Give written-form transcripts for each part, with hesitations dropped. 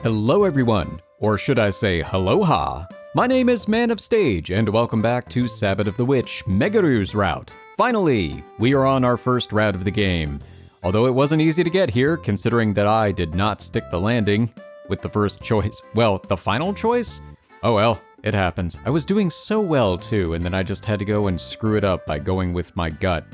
Hello everyone, or should I say aloha. My name is Man of Stage, and welcome back to Sabbat of the Witch, Meguru's route. Finally, we are on our first route of the game. Although it wasn't easy to get here, considering that I did not stick the landing with the first choice. Well, the final choice? Oh well, it happens. I was doing so well too, and then I just had to go and screw it up by going with my gut.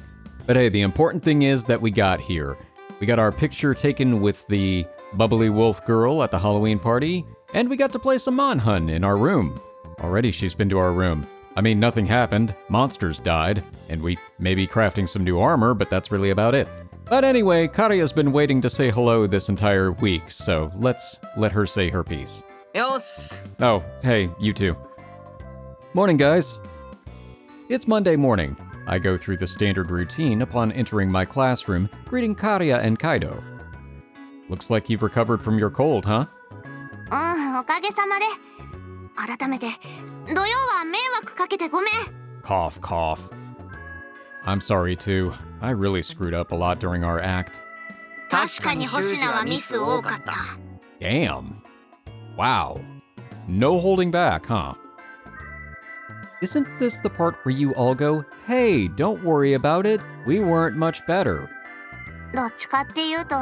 But hey, the important thing is that we got here. We got our picture taken with the bubbly wolf girl at the Halloween party, and we got to play some Manhunt in our room. Already she's been to our room. I mean, nothing happened, monsters died, and we may be crafting some new armor, but that's really about it. But anyway, Karya's been waiting to say hello this entire week, so let's let her say her piece. Yos. Oh, hey, you too. Morning, guys. It's Monday morning. I go through the standard routine upon entering my classroom, greeting Karya and Kaido. Looks like you've recovered from your cold, huh? おかげさまで。改めて、土曜は迷惑かけてごめん。 Cough, cough. I'm sorry too. I really screwed up a lot during our act. 確かに星名はミス多かった。 Damn. Wow. No holding back, huh? Isn't this the part where you all go, hey, don't worry about it, we weren't much better? どっちかっていうと、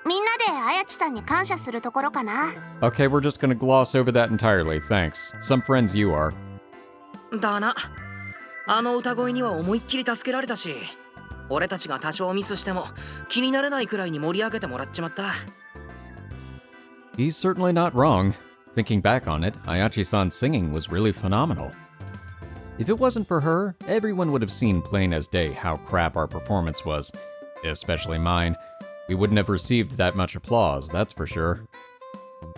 みんなであやちさんに感謝するところかな。 Okay, we're just gonna gloss over that entirely, thanks. Some friends you are. だな。あの歌声には思いっきり助けられたし、俺たちが多少ミスしても気になれないくらいに盛り上げてもらっちまった。He's certainly not wrong. Thinking back on it, Ayachi-san's singing was really phenomenal. If it wasn't for her, everyone would have seen plain as day how crap our performance was, especially mine. We wouldn't have received that much applause, that's for sure.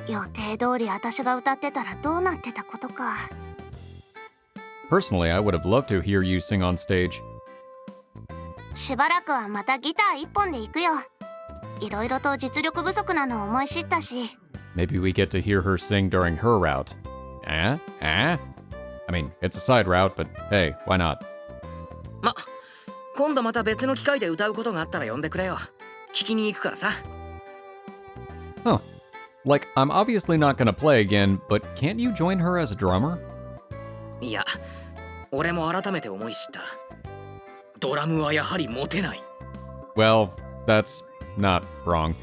予定通り私が歌ってたらどうなってたことか。 Personally, I would have loved to hear you sing on stage. しばらくはまたギター一本で行くよ。いろいろと実力不足なのを思い知ったし。 Maybe we get to hear her sing during her route. I mean, it's a side route, but hey, why not? ま、今度また別の機会で歌うことがあったら呼んでくれよ。聞きに行くからさ。 Huh. Like, I'm obviously not gonna play again, but can't you join her as a drummer? いや、俺も改めて思い知った。ドラムはやはりモテない。 Well, that's not wrong.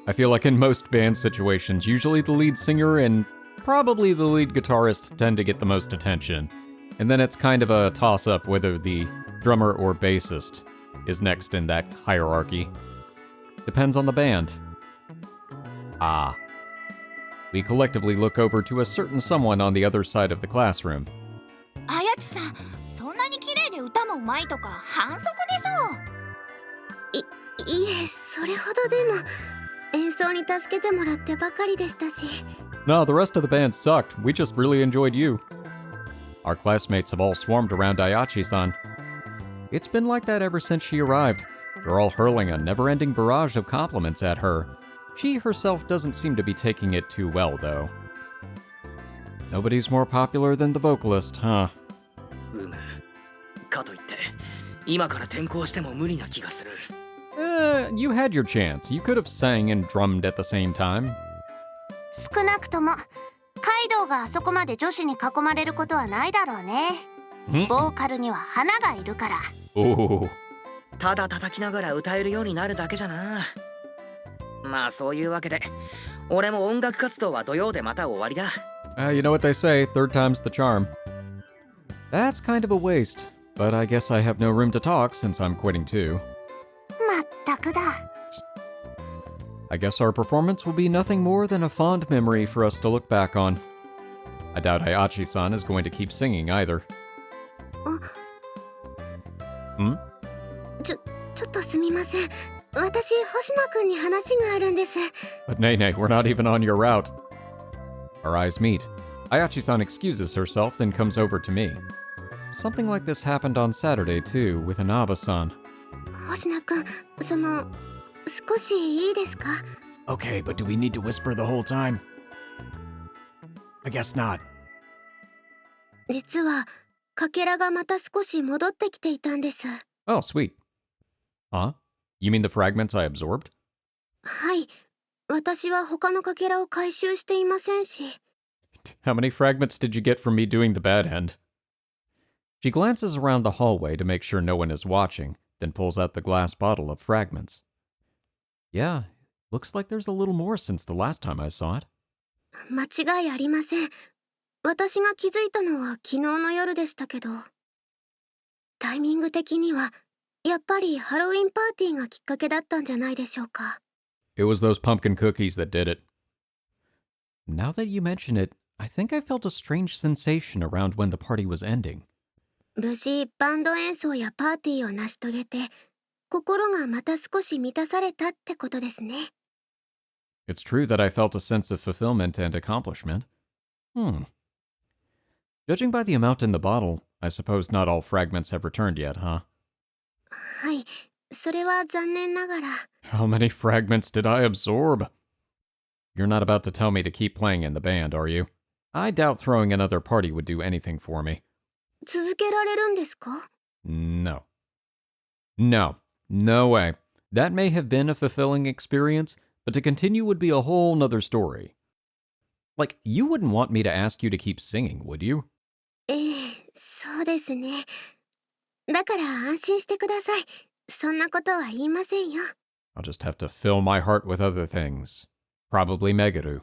I feel like in most band situations, usually the lead singer and probably the lead guitarist tend to get the most attention. And then it's kind of a toss-up whether the drummer or bassist is next in that hierarchy. Depends on the band. Ah. We collectively look over to a certain someone on the other side of the classroom. あやちさん、そんなに綺麗で歌もうまいとか反則でしょ。いえ、それほどでも演奏に助けてもらってばかりでしたし。 No, the rest of the band sucked. We just really enjoyed you. Our classmates have all swarmed around Ayachi-san. It's been like that ever since she arrived. They're all hurling a never-ending barrage of compliments at her. She herself doesn't seem to be taking it too well, though. Nobody's more popular than the vocalist, huh? かといって、今から転校しても無理な気がする。You had your chance. You could have sang and drummed at the same time. 少なくともカイドウがあそこまで女子に囲まれることはないだろうね。ボーカルには花がいるから。Oh. ただ叩きながら歌えるようになるだけじゃな。まあそういうわけで、俺も音楽活動は土曜でまた終わりだ。You know what they say, third time's the charm. That's kind of a waste, but I guess I have no room to talk since I'm quitting too. まったくだ。I guess our performance will be nothing more than a fond memory for us to look back on. I doubt Ayachi-san is going to keep singing either. ちょっとすみません。私、星野くんに話があるんです。 But Nene, we're not even on your route. Our eyes meet. Ayachi-san excuses herself, then comes over to me. Something like this happened on Saturday too, with Inaba-san. 星野くん、少しいいですか？ Okay, but do we need to whisper the whole time? I guess not. 実は、かけらがまた少し戻ってきていたんです。 Oh, sweet. Huh? You mean the fragments I absorbed? はい。私は他のかけらを回収していませんし。How many fragments did you get from me doing the bad end? She glances around the hallway to make sure no one is watching, then pulls out the glass bottle of fragments. Yeah, looks like there's a little more since the last time I saw it. 間違いありません。私が気づいたのは昨日の夜でしたけど。タイミング的には、やっぱりハロウィンパーティーがきっかけだったんじゃないでしょうか。It was those pumpkin cookies that did it. Now that you mention it, I think I felt a strange sensation around when the party was ending. 無事バンド演奏やパーティーを成し遂げて、心がまた少し満たされたってことですね。It's true that I felt a sense of fulfillment and accomplishment. Judging by the amount in the bottle, I suppose not all fragments have returned yet, huh? はい、それは残念ながら。How many fragments did I absorb? You're not about to tell me to keep playing in the band, are you? I doubt throwing another party would do anything for me. 続けられるんですか？ No. No. No way. That may have been a fulfilling experience, but to continue would be a whole nother story. Like, you wouldn't want me to ask you to keep singing, would you? そうですね。だから安心してください。そんなことは言いませんよ。I'll just have to fill my heart with other things. Probably Meguru.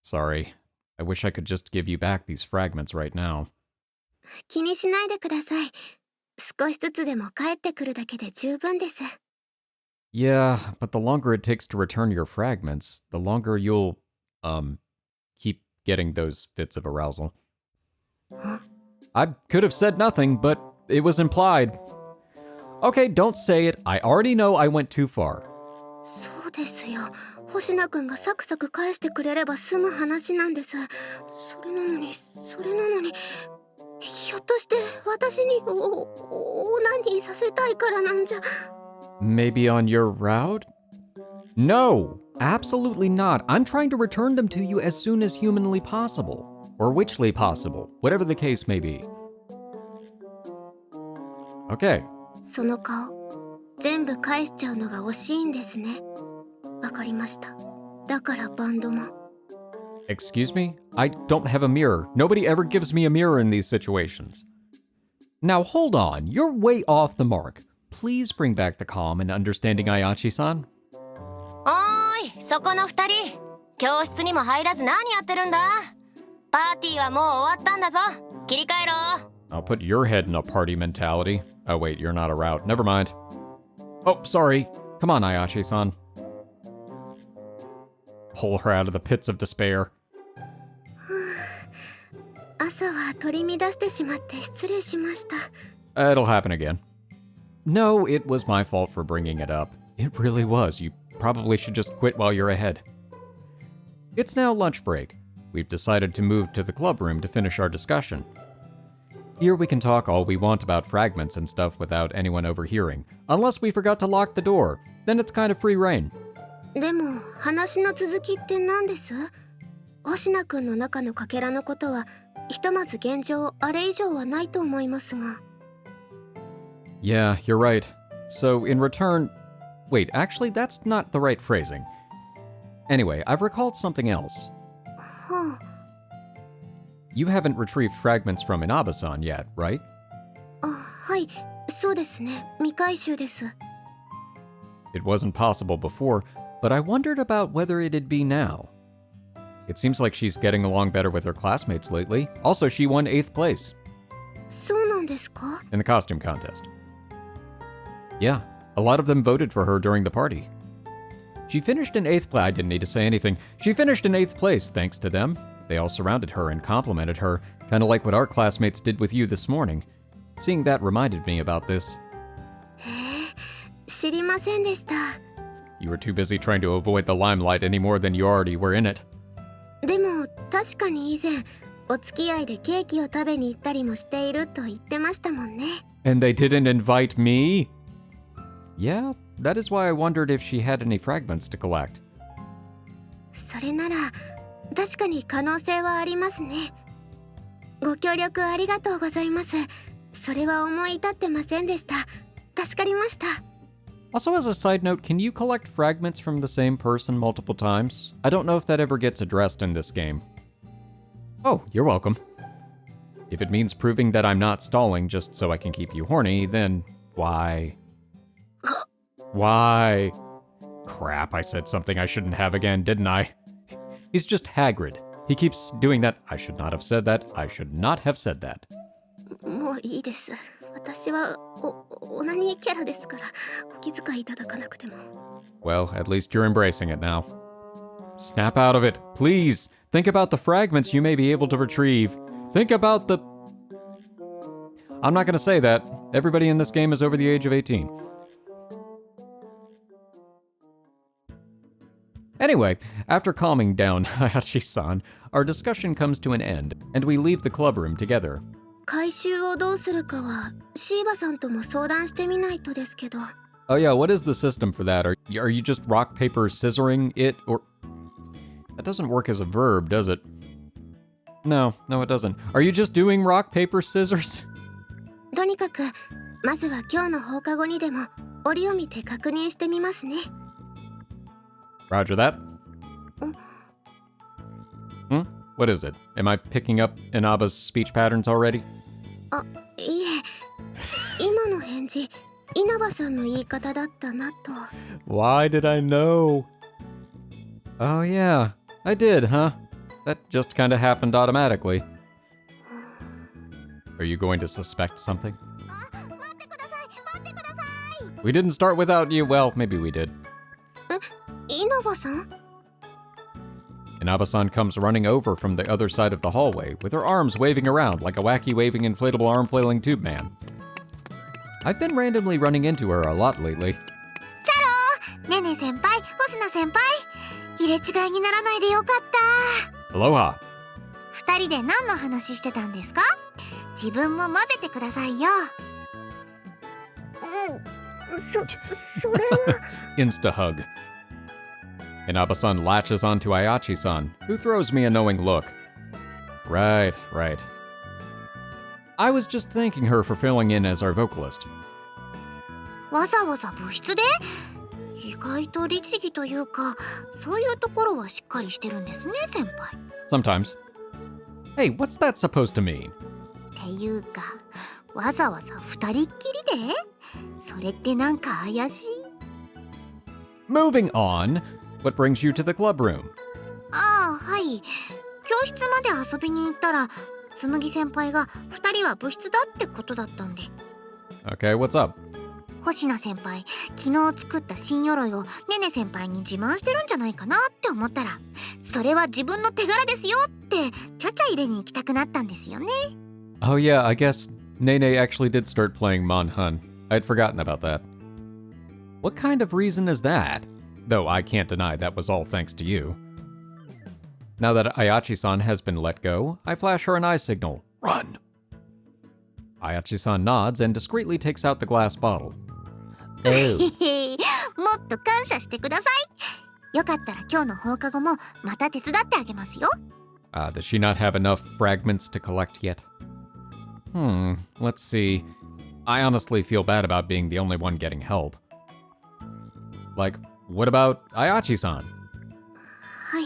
Sorry. I wish I could just give you back these fragments right now. 気にしないでください。少しずつでも帰ってくるだけで十分です。Yeah, but the longer it takes to return your fragments, the longer you'll, keep getting those fits of arousal. I could have said nothing, but it was implied. Okay, don't say it. I already know I went too far. そうですよ。星名くんがサクサク返してくれれば済む話なんです。それなのに。ひょっとして私にオナニーさせたいからなんじゃ。Maybe on your route? No, absolutely not. I'm trying to return them to you as soon as humanly possible. Or witchly possible, whatever the case may be. Okay. その顔、全部返しちゃうのが惜しいんですね。わかりました。だからバンドも。Excuse me? I don't have a mirror. Nobody ever gives me a mirror in these situations. Now hold on, you're way off the mark. Please bring back the calm and understanding Ayachi-san. おーい、そこの二人。教室にも入らず何やってるんだ？パーティーはもう終わったんだぞ。切り替えろ。I'll put your head in a party mentality. Oh wait, you're not a route. Never mind. Oh, sorry. Come on, Ayachi-san. Pull her out of the pits of despair. 朝は取り乱してしまって失礼しました。It'll happen again. No, it was my fault for bringing it up. It really was. You probably should just quit while you're ahead. It's now lunch break. We've decided to move to the club room to finish our discussion. Here we can talk all we want about fragments and stuff without anyone overhearing, unless we forgot to lock the door. Then it's kind of free reign. でも話の続きって何です？星名くんの中のかけらのことはひとまず現状あれ以上はないと思いますが。Yeah, you're right. So in return... Wait, actually that's not the right phrasing. Anyway, I've recalled something else. はあ。You haven't retrieved fragments from Inaba-san yet, right? あ、はい、そうですね。未回収です。It wasn't possible before, but I wondered about whether it'd be now. It seems like she's getting along better with her classmates lately. Also, she won 8th place. そうなんですか？ In the costume contest. Yeah, a lot of them voted for her during the party. She finished in 8th place. I didn't need to say anything. She finished in 8th place thanks to them. They all surrounded her and complimented her, kind of like what our classmates did with you this morning. Seeing that reminded me about this. へえ、知りませんでした。You were too busy trying to avoid the limelight any more than you already were in it. でも確かに以前お付き合いでケーキを食べに行ったりもしていると言ってましたもんね。And they didn't invite me? Yeah, that is why I wondered if she had any fragments to collect. それなら確かに可能性はありますね。ご協力ありがとうございます。それは思い至ってませんでした。助かりました。Also, as a side note, can you collect fragments from the same person multiple times? I don't know if that ever gets addressed in this game. Oh, you're welcome. If it means proving that I'm not stalling just so I can keep you horny, then why? Why? Crap, I said something I shouldn't have again, didn't I? He's just Hagrid. He keeps doing that. I should not have said that. I should not have said that. もういいです。私はオナニーキャラですから、お気遣いいただかなくても。Well, at least you're embracing it now. Snap out of it, please. Think about the fragments you may be able to retrieve. Think about the... I'm not gonna say that. Everybody in this game is over the age of 18. Anyway, after calming down Hayashi-san, our discussion comes to an end, and we leave the club room together. 回収をどうするかはシーバさんとも相談してみないとですけど。Oh yeah, what is the system for that? Are you just rock, paper, scissoring it, or... That doesn't work as a verb, does it? No, it doesn't. Are you just doing rock, paper, scissors? とにかく、まずは今日の放課後にでも折を見て確認してみますね。Roger that. What is it? Am I picking up Inaba's speech patterns already? あ、いえ。今の返事、稲葉さんの言い方だったなと。Why did I know? Oh yeah, I did, huh? That just kind of happened automatically. Are you going to suspect something? 待ってください、待ってください。We didn't start without you. Well, maybe we did. 稲葉さん？ Inaba-san comes running over from the other side of the hallway, with her arms waving around like a wacky waving inflatable arm flailing tube man. I've been randomly running into her a lot lately. チャロー、ねね先輩、星名先輩。入れ違いにならないでよかった。Aloha. 二人で何の話してたんですか？自分も混ぜてくださいよ。それは。Insta-hug. Inaba-san latches onto Ayachi-san, who throws me a knowing look. Right. I was just thanking her for filling in as our vocalist. わざわざ部室で？意外と律儀というか、そういうところはしっかりしてるんですね、先輩。Sometimes. Hey, what's that supposed to mean? っていうか、わざわざ二人っきりで？それってなんか怪しい。Moving on. What brings you to the club room? ああ、はい。教室まで遊びに行ったら、紬先輩が二人は部室だってことだったんで。Okay, what's up? 星名先輩、昨日作った新鎧をねね先輩に自慢してるんじゃないかなって思ったら、それは自分の手柄ですよってちゃちゃ入れに行きたくなったんですよね。Oh yeah, I guess Nene actually did start playing Monhun. I'd forgotten about that. What kind of reason is that? Though I can't deny that was all thanks to you. Now that Ayachi-san has been let go, I flash her an eye signal. Run! Ayachi-san nods and discreetly takes out the glass bottle. もっと感謝してください。よかったら今日の放課後もまた手伝ってあげますよ。Does she not have enough fragments to collect yet? Let's see. I honestly feel bad about being the only one getting help. Like, what about Ayachi-san? はい。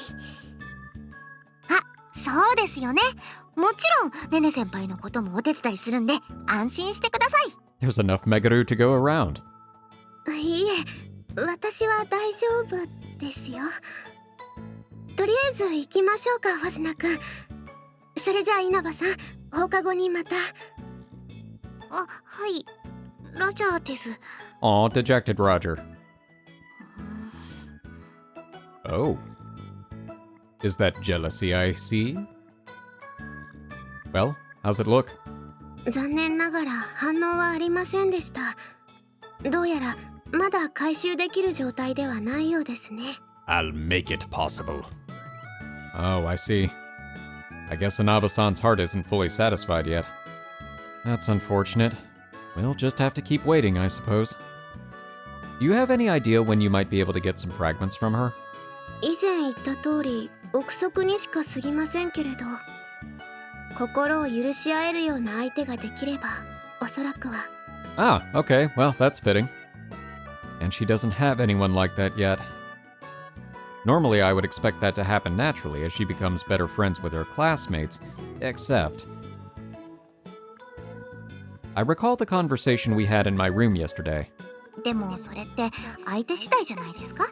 あ、そうですよね。もちろん、ねね先輩のこともお手伝いするんで、安心してください。There's enough Meguru to go around. いいえ、私は大丈夫ですよ。とりあえず行きましょうか、星名くん。それじゃあ稲葉さん、放課後にまた。あ、はい。ラジャーです。Aw, dejected Roger. Oh. Is that jealousy I see? Well, how's it look? 残念ながら反応はありませんでした。どうやらまだ回収できる状態ではないようですね。I'll make it possible. Oh, I see. I guess Inaba-san's heart isn't fully satisfied yet. That's unfortunate. We'll just have to keep waiting, I suppose. Do you have any idea when you might be able to get some fragments from her? 以前言った通り、憶測にしか過ぎませんけれど、心を許し合えるような相手ができれば、おそらくは。Ah, okay, well, that's fitting. and she doesn't have anyone like that yet. Normally, I would expect that to happen naturally as she becomes better friends with her classmates, except... I recall the conversation we had in my room yesterday. でもそれって相手次第じゃないですか？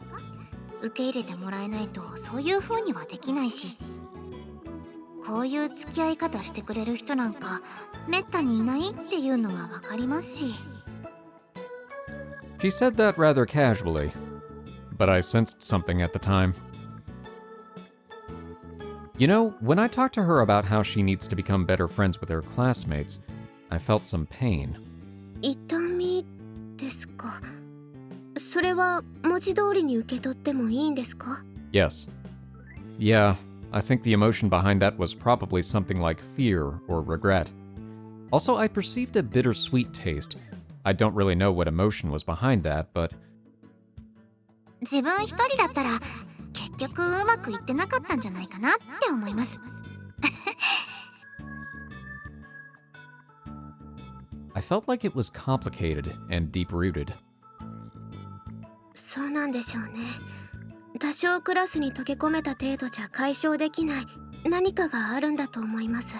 受け入れてもらえないとそういう風にはできないし、こういう付き合い方してくれる人なんかめったにいないっていうのはわかりますし。She said that rather casually, but I sensed something at the time. You know, when I talked to her about how she needs to become better friends with her classmates, I felt some pain. 痛みですか？それは文字通りに受け取ってもいいんですか？ Yes. Yeah, I think the emotion behind that was probably something like fear or regret. Also, I perceived a bittersweet taste. I don't really know what emotion was behind that, but... 自分一人だったら結局うまくいってなかったんじゃないかなって思います。I felt like it was complicated and deep-rooted. そうなんでしょうね。多少クラスに溶け込めた程度じゃ解消できない何かがあるんだと思います。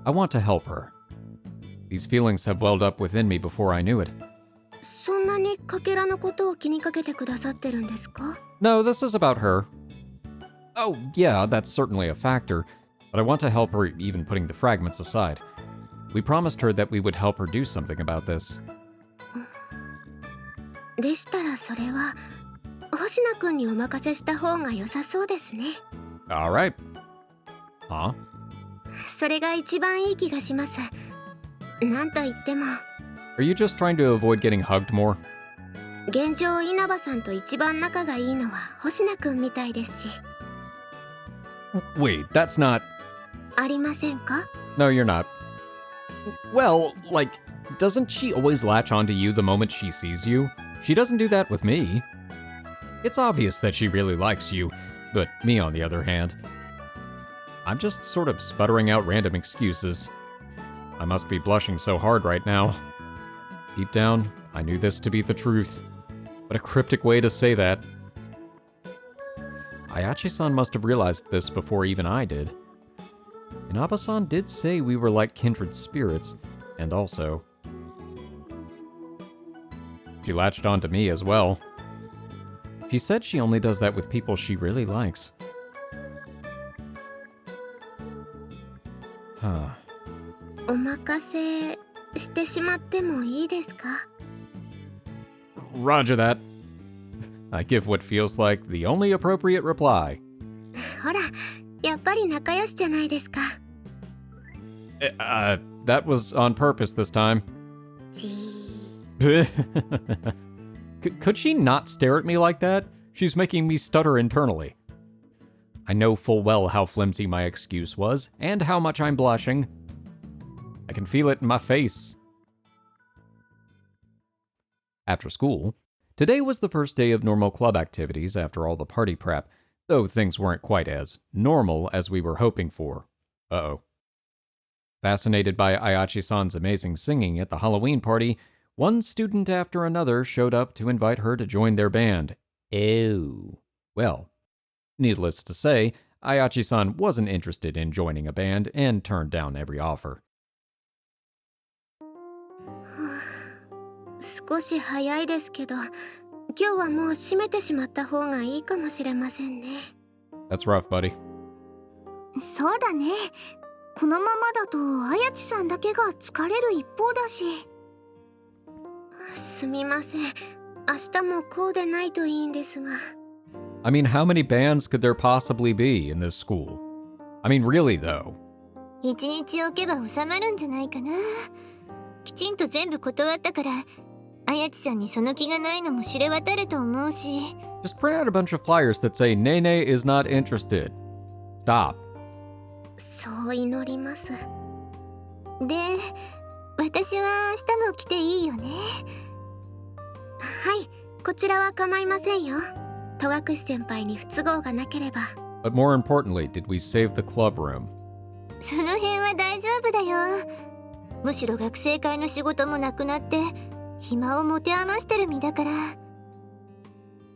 I want to help her. These feelings have welled up within me before I knew it. そんなにかけらのことを気にかけてくださってるんですか？ No, this is about her. Oh, yeah, that's certainly a factor, but I want to help her even putting the fragments aside. We promised her that we would help her do something about this. でしたらそれは星名くんにお任せした方が良さそうですね。All right. Huh? それが一番いい気がします。なんと言っても Are you just trying to avoid getting hugged more? 現状稲葉さんと一番仲がいいのは星名くんみたいですし。 Wait, that's not... ありませんか？ No, you're not. Well, like, doesn't she always latch onto you the moment she sees you? She doesn't do that with me. It's obvious that she really likes you, but me on the other hand. I'm just sort of sputtering out random excuses. I must be blushing so hard right now. Deep down, I knew this to be the truth. What a cryptic way to say that. Ayachi-san must have realized this before even I did. Inaba-san did say we were like kindred spirits, and also... She latched onto me as well. She said she only does that with people she really likes. Huh. お任せしてしまってもいいですか？ Roger that. I give what feels like the only appropriate reply. ほら、やっぱり仲良しじゃないですか。That was on purpose this time. じー。Could she not stare at me like that? She's making me stutter internally. I know full well how flimsy my excuse was, and how much I'm blushing. I can feel it in my face. After school, today was the first day of normal club activities after all the party prep, though things weren't quite as normal as we were hoping for. Uh-oh. Fascinated by Ayachi-san's amazing singing at the Halloween party, one student after another showed up to invite her to join their band. Ew. Well, needless to say, Ayachi-san wasn't interested in joining a band and turned down every offer. 少し早いですけど、今日はもう閉めてしまった方がいいかもしれませんね。That's rough, buddy. そうだね。このままだと綾地さんだけが疲れる一方だし。すみません。明日もこうでないといいんですが。I mean, how many bands could there possibly be in this school? I mean, really, though. 一日置けば収まるんじゃないかな。きちんと全部断ったから、綾地さんにその気がないのも知れ渡ると思うし。Just print out a bunch of flyers that say Nene is not interested. Stop. そう祈ります。で、私は明日も来ていいよね。はい、こちらは構いませんよ。戸隠先輩に不都合がなければ。But more importantly, did we save the club room? その辺は大丈夫だよ。むしろ学生会の仕事もなくなって、暇を持て余してる身だから。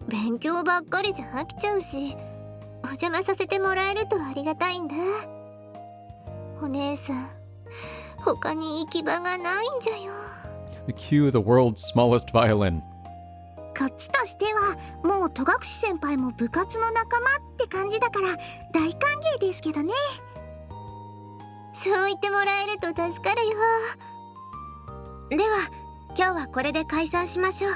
勉強ばっかりじゃ飽きちゃうし、お邪魔させてもらえるとありがたいんだ。お姉さん、他に行き場がないんじゃよ。Cue the world's smallest violin. こっちとしてはもう戸隠先輩も部活の仲間って感じだから大歓迎ですけどね。そう言ってもらえると助かるよ。では今日はこれで解散しましょう。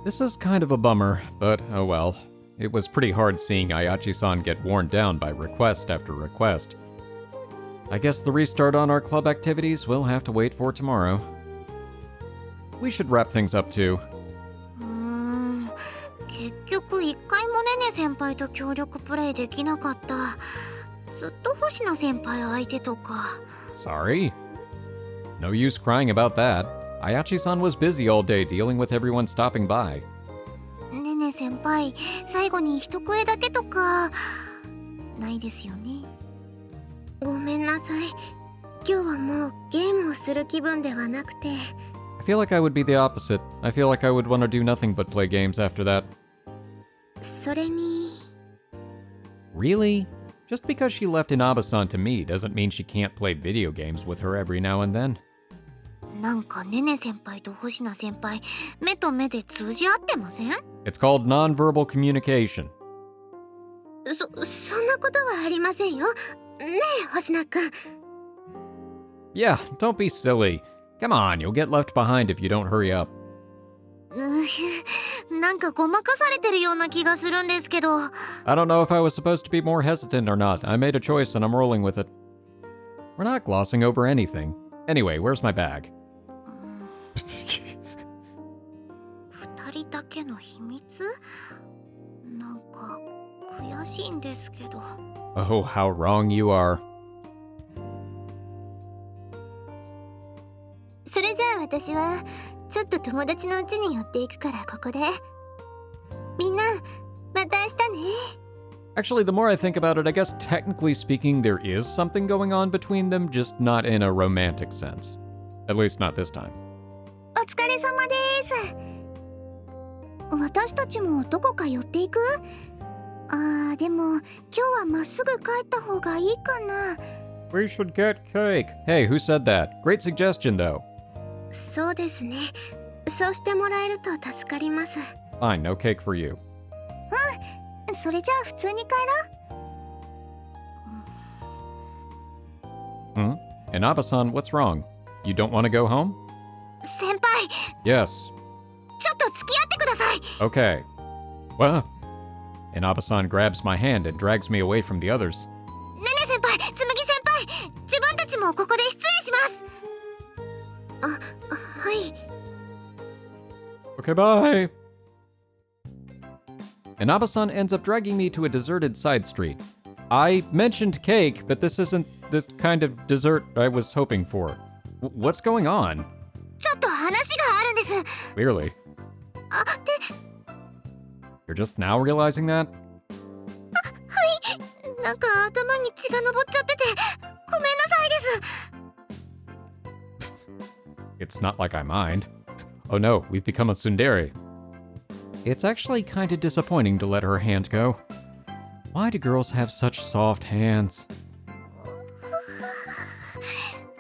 This is kind of a bummer, but oh well. It was pretty hard seeing Ayachi-san get worn down by request after request. I guess the restart on our club activities will have to wait for tomorrow. We should wrap things up too. 結局一回もネネ先輩と協力プレイできなかった。ずっと星名先輩相手とか。Sorry? No use crying about that. Ayachi-san was busy all day dealing with everyone stopping by. ネネ先輩、最後に一声だけとかないですよね。ごめんなさい。今日はもうゲームをする気分ではなくて。I feel like I would be the opposite. I feel like I would want to do nothing but play games after that. それに。Really? Just because she left Inaba-san to me doesn't mean she can't play video games with her every now and then. なんかネネ先輩と星名先輩、目と目で通じ合ってません？ It's called nonverbal communication. そんなことはありませんよ。ねえ、星名くん。Yeah, don't be silly. Come on, you'll get left behind if you don't hurry up. なんかごまかされてるような気がするんですけど。I don't know if I was supposed to be more hesitant or not. I made a choice and I'm rolling with it. We're not glossing over anything. Anyway, where's my bag? 二人だけの秘密？なんか悔しいんですけど。Oh, how wrong you are. それじゃあ私はちょっと友達の家に寄っていくからここで。みんな、また明日ね。Actually, the more I think about it, I guess technically speaking, there is something going on between them, just not in a romantic sense. At least not this time. お疲れ様です。私たちもどこか寄っていく？でも今日はまっすぐ帰った方がいいかな。We should get cake. Hey, who said that? Great suggestion, though. そうですね。そうしてもらえると助かります。Fine, no cake for you. それじゃあ普通に帰ろう。Hmm? Inaba-san, what's wrong? You don't want to go home? 先輩、 Yes. ちょっと付き合ってください。 Okay. Well, Inaba-san grabs my hand and drags me away from the others. ネネ先輩、つむぎ先輩、自分たちもここで失礼します。はい。 Okay, bye. Inaba-san ends up dragging me to a deserted side street. I mentioned cake, but this isn't the kind of dessert I was hoping for. What's going on? ちょっと話があるんです。 Clearly. で、 You're just now realizing that? はい。なんか頭に血が上っちゃってて、ごめんなさいです。 It's not like I mind. Oh no, we've become a tsundere. It's actually kind of disappointing to let her hand go. Why do girls have such soft hands?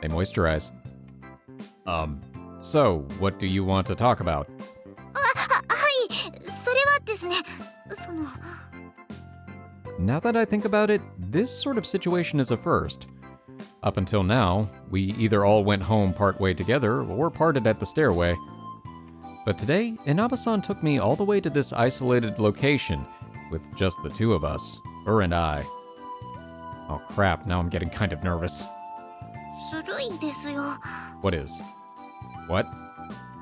They moisturize. So, what do you want to talk about? はい。それはですね、Now that I think about it, this sort of situation is a first. Up until now, we either all went home partway together or parted at the stairway. But today, Inaba-san took me all the way to this isolated location with just the two of us, her and I. Oh crap, now I'm getting kind of nervous. ずるいですよ。 What is? What?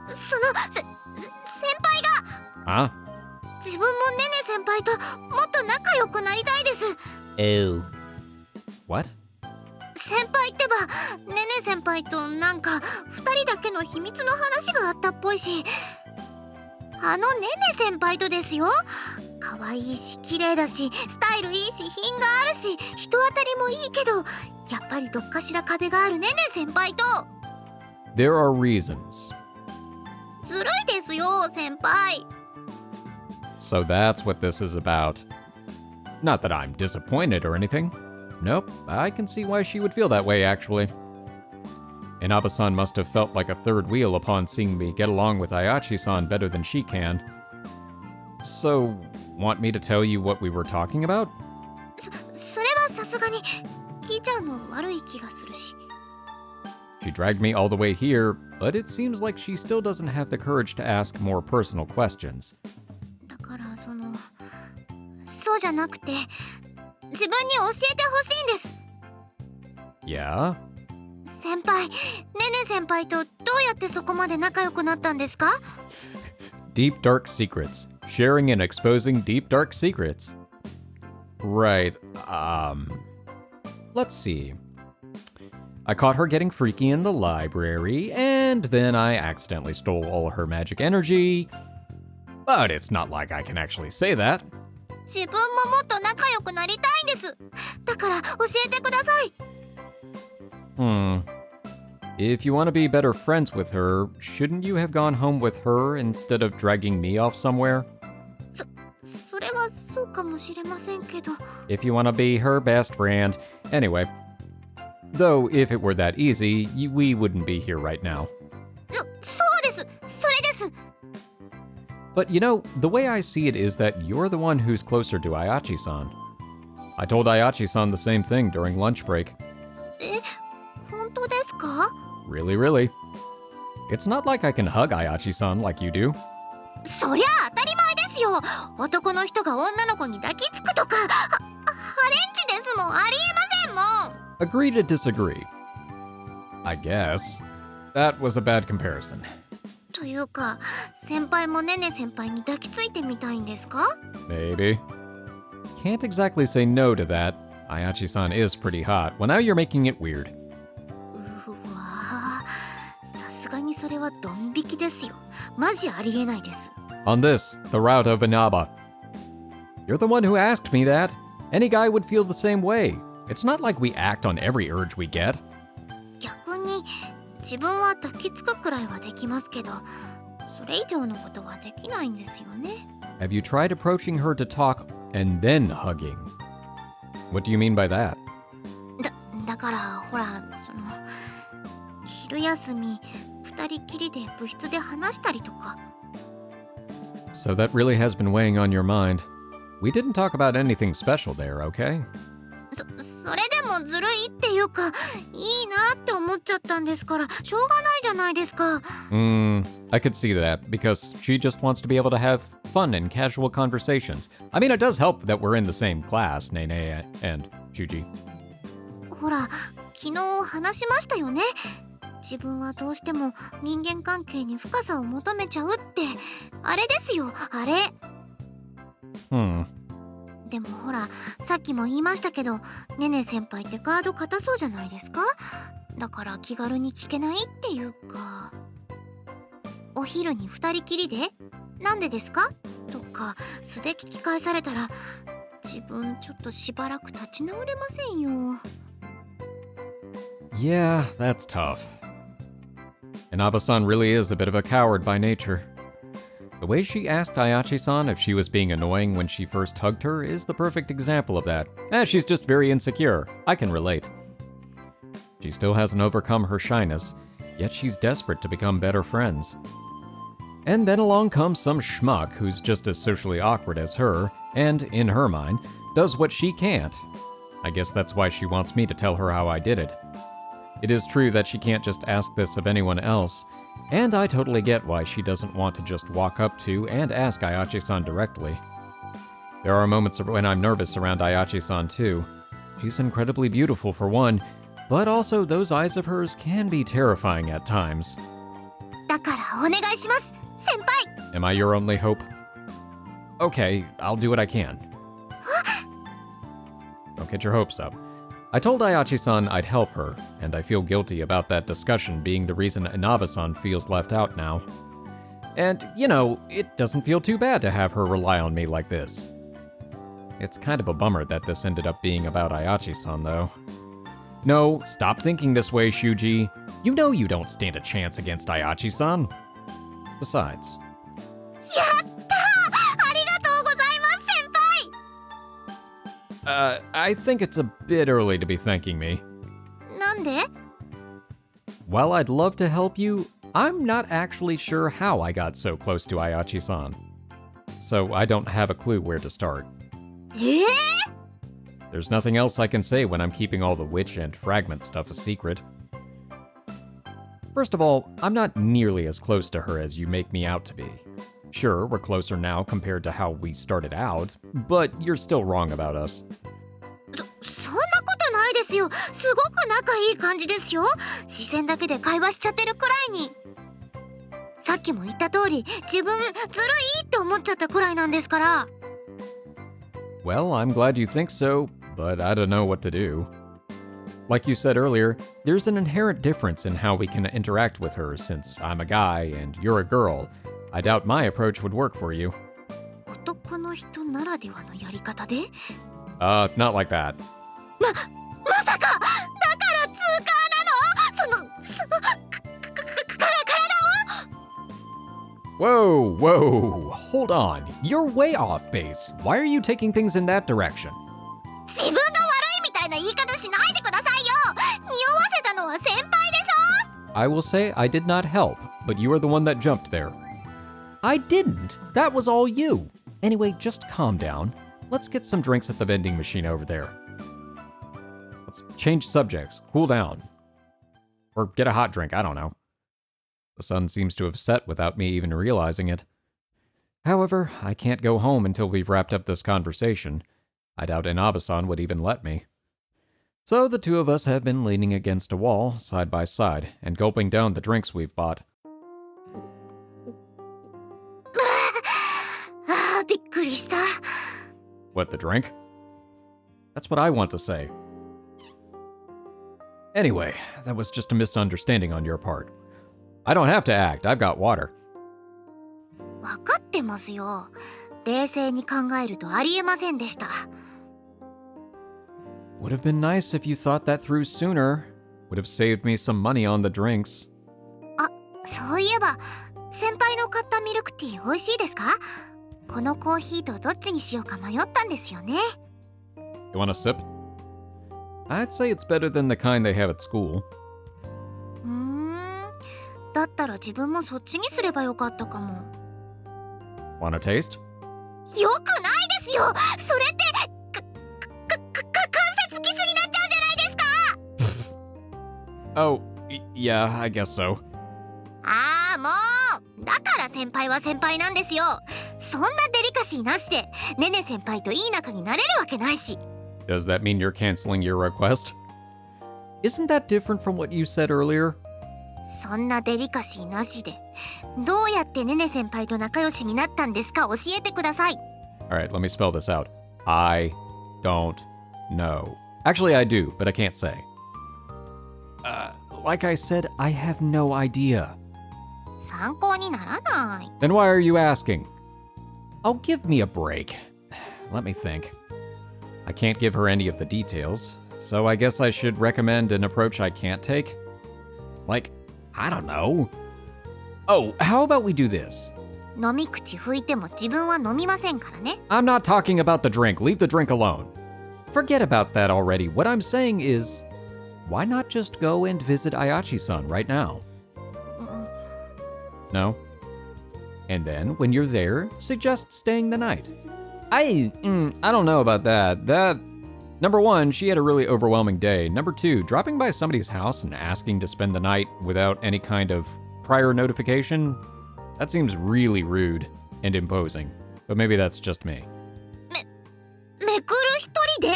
先輩が Huh? 自分もネネ先輩ともっと仲良くなりたいです。 Oh. What? 先輩ってば、ネネ先輩となんか二人だけの秘密の話があったっぽいし、ネネ先輩とですよ。可愛いし綺麗だしスタイルいいし品があるし人当たりもいいけど、やっぱりどっかしら壁があるネネ先輩と。There are reasons. ずるいですよ、先輩。 So that's what this is about. Not that I'm disappointed or anything. Nope, I can see why she would feel that way, actually. Inaba-san must have felt like a third wheel upon seeing me get along with Ayachi-san better than she can. So, want me to tell you what we were talking about? それはさすがに聞いちゃうの悪い気がするし。 She dragged me all the way here, but it seems like she still doesn't have the courage to ask more personal questions. だからそうじゃなくて自分に教えてほしいんです。 Yeah? 先輩、ねね先輩とどうやってそこまで仲良くなったんですか？ Deep dark secrets. Sharing and exposing deep dark secrets. Right, let's see. I caught her getting freaky in the library, and then I accidentally stole all her magic energy. But it's not like I can actually say that. 自分ももっと仲良くなりたいんです。だから教えてください。 If you want to be better friends with her, shouldn't you have gone home with her instead of dragging me off somewhere? それはそうかもしれませんけど。 If you want to be her best friend. Anyway. Though, if it were that easy, we wouldn't be here right now. そうです。それです。 But you know, the way I see it is that you're the one who's closer to Ayachi-san. I told Ayachi-san the same thing during lunch break. え、本当ですか？ Really, really. It's not like I can hug Ayachi-san like you do. そりゃ当たり前ですよ。男の人が女の子に抱きつくとか、ハレンチですもん。ありえませんもん。 Agree to disagree. I guess. That was a bad comparison. というか、先輩もねね先輩に抱きついてみたいんですか？ Maybe. Can't exactly say no to that. Ayachi-san is pretty hot. Well, now you're making it weird. うわー、さすがにそれはドン引きですよ。マジありえないです。 On this, the route of Inaba. You're the one who asked me that. Any guy would feel the same way. It's not like we act on every urge we get. 逆に自分は抱きつくくらいはできますけど、それ以上のことはできないんですよね。 Have you tried approaching her to talk and then hugging? What do you mean by that? だからほら、昼休み二人きりで部室で話したりとか。 So that really has been weighing on your mind. We didn't talk about anything special there, okay? それでもずるいっていうか、いいなって思っちゃったんですから、しょうがないじゃないですか。 I could see that, because she just wants to be able to have fun and casual conversations. I mean, it does help that we're in the same class, Nene and Shuuji. ほら、昨日話しましたよね。自分はどうしても人間関係に深さを求めちゃうって。あれですよ、あれ。でもほら、さっきも言いましたけど、ねね先輩ってガード硬そうじゃないですか。だから気軽に聞けないっていうか。お昼に二人きりでなんでですかとか素で聞き返されたら、自分ちょっとしばらく立ち直れませんよ。 Yeah, that's tough. Inaba-san really is a bit of a coward by nature. The way she asked Ayachi-san if she was being annoying when she first hugged her is the perfect example of that. She's just very insecure. I can relate. She still hasn't overcome her shyness, yet she's desperate to become better friends. And then along comes some schmuck who's just as socially awkward as her, and, in her mind, does what she can't. I guess that's why she wants me to tell her how I did it. It is true that she can't just ask this of anyone else, and I totally get why she doesn't want to just walk up to and ask Ayachi-san directly. There are moments when I'm nervous around Ayachi-san too. She's incredibly beautiful for one, but also those eyes of hers can be terrifying at times. だからお願いします、先輩。 Am I your only hope? Okay, I'll do what I can. Don't get your hopes up. I told Ayachi-san I'd help her, and I feel guilty about that discussion being the reason Inaba-san feels left out now. And, you know, it doesn't feel too bad to have her rely on me like this. It's kind of a bummer that this ended up being about Ayachi-san, though. No, stop thinking this way, Shuuji. You know you don't stand a chance against Ayachi-san. Besides... やったー、ありがとうございます先輩。 I think it's a bit early to be thanking me. なんで？ While I'd love to help you, I'm not actually sure how I got so close to Ayachi-san. So I don't have a clue where to start. えー？ There's nothing else I can say when I'm keeping all the witch and fragment stuff a secret. First of all, I'm not nearly as close to her as you make me out to be. Sure, we're closer now compared to how we started out, but you're still wrong about us. そんなことないですよ。すごく仲いい感じですよ。視線だけで会話しちゃってるくらいに。さっきも言った通り、自分ずるいって思っちゃったくらいなんですから。 Well, I'm glad you think so, but I don't know what to do. Like you said earlier, there's an inherent difference in how we can interact with her since I'm a guy and you're a girl. I doubt my approach would work for you. 男の人ならではのやり方で？ Not like that. まさかだから通過なの？Whoa, whoa, hold on. You're way off base. Why are you taking things in that direction? 自分が悪いみたいな言い方しないでくださいよ。匂わせたのは先輩でしょ？ I will say I did not help, but you are the one that jumped there. I didn't. That was all you. Anyway, just calm down. Let's get some drinks at the vending machine over there. Let's change subjects, cool down. Or get a hot drink, I don't know. The sun seems to have set without me even realizing it. However, I can't go home until we've wrapped up this conversation. I doubt Inabe-san would even let me. So the two of us have been leaning against a wall, side by side, and gulping down the drinks we've bought. ああ、びっくりした。 What, the drink? That's what I want to say. Anyway, that was just a misunderstanding on your part. I don't have to act, I've got water. わかってますよ。冷静に考えるとありえませんでした。 Would have been nice if you thought that through sooner. Would have saved me some money on the drinks. あ、そういえば、先輩の買ったミルクティー美味しいですか？このコーヒーとどっちにしようか迷ったんですよね。 You want a sip? I'd say it's better than the kind they have at school. だったら自分もそっちにすればよかったかも。 Want a taste? よくないですよ。それって関節キスになっちゃうじゃないですか。 Oh, yeah, I guess so. ああ、もうだから先輩は先輩なんですよ。そんなデリカシーなしでネネ先輩といい仲になれるわけないし。 Does that mean you're canceling your request? Isn't that different from what you said earlier? そんなデリカシーなしでどうやってネネ先輩と仲良しになったんですか？教えてください。 Alright, let me spell this out. I don't know. Actually, I do, but I can't say. Like I said, I have no idea. 参考にならない。 Then why are you asking? Oh, give me a break. Let me think. I can't give her any of the details, so I guess I should recommend an approach I can't take? Like, I don't know. Oh, how about we do this? 飲み口拭いても自分は飲みませんからね。 I'm not talking about the drink. Leave the drink alone. Forget about that already. What I'm saying is, why not just go and visit Ayachi-san right now? No? And then, when you're there, suggest staying the night. I don't know about that. Number one, she had a really overwhelming day. Number two, dropping by somebody's house and asking to spend the night without any kind of prior notification, that seems really rude and imposing. But maybe that's just me. めくる一人で？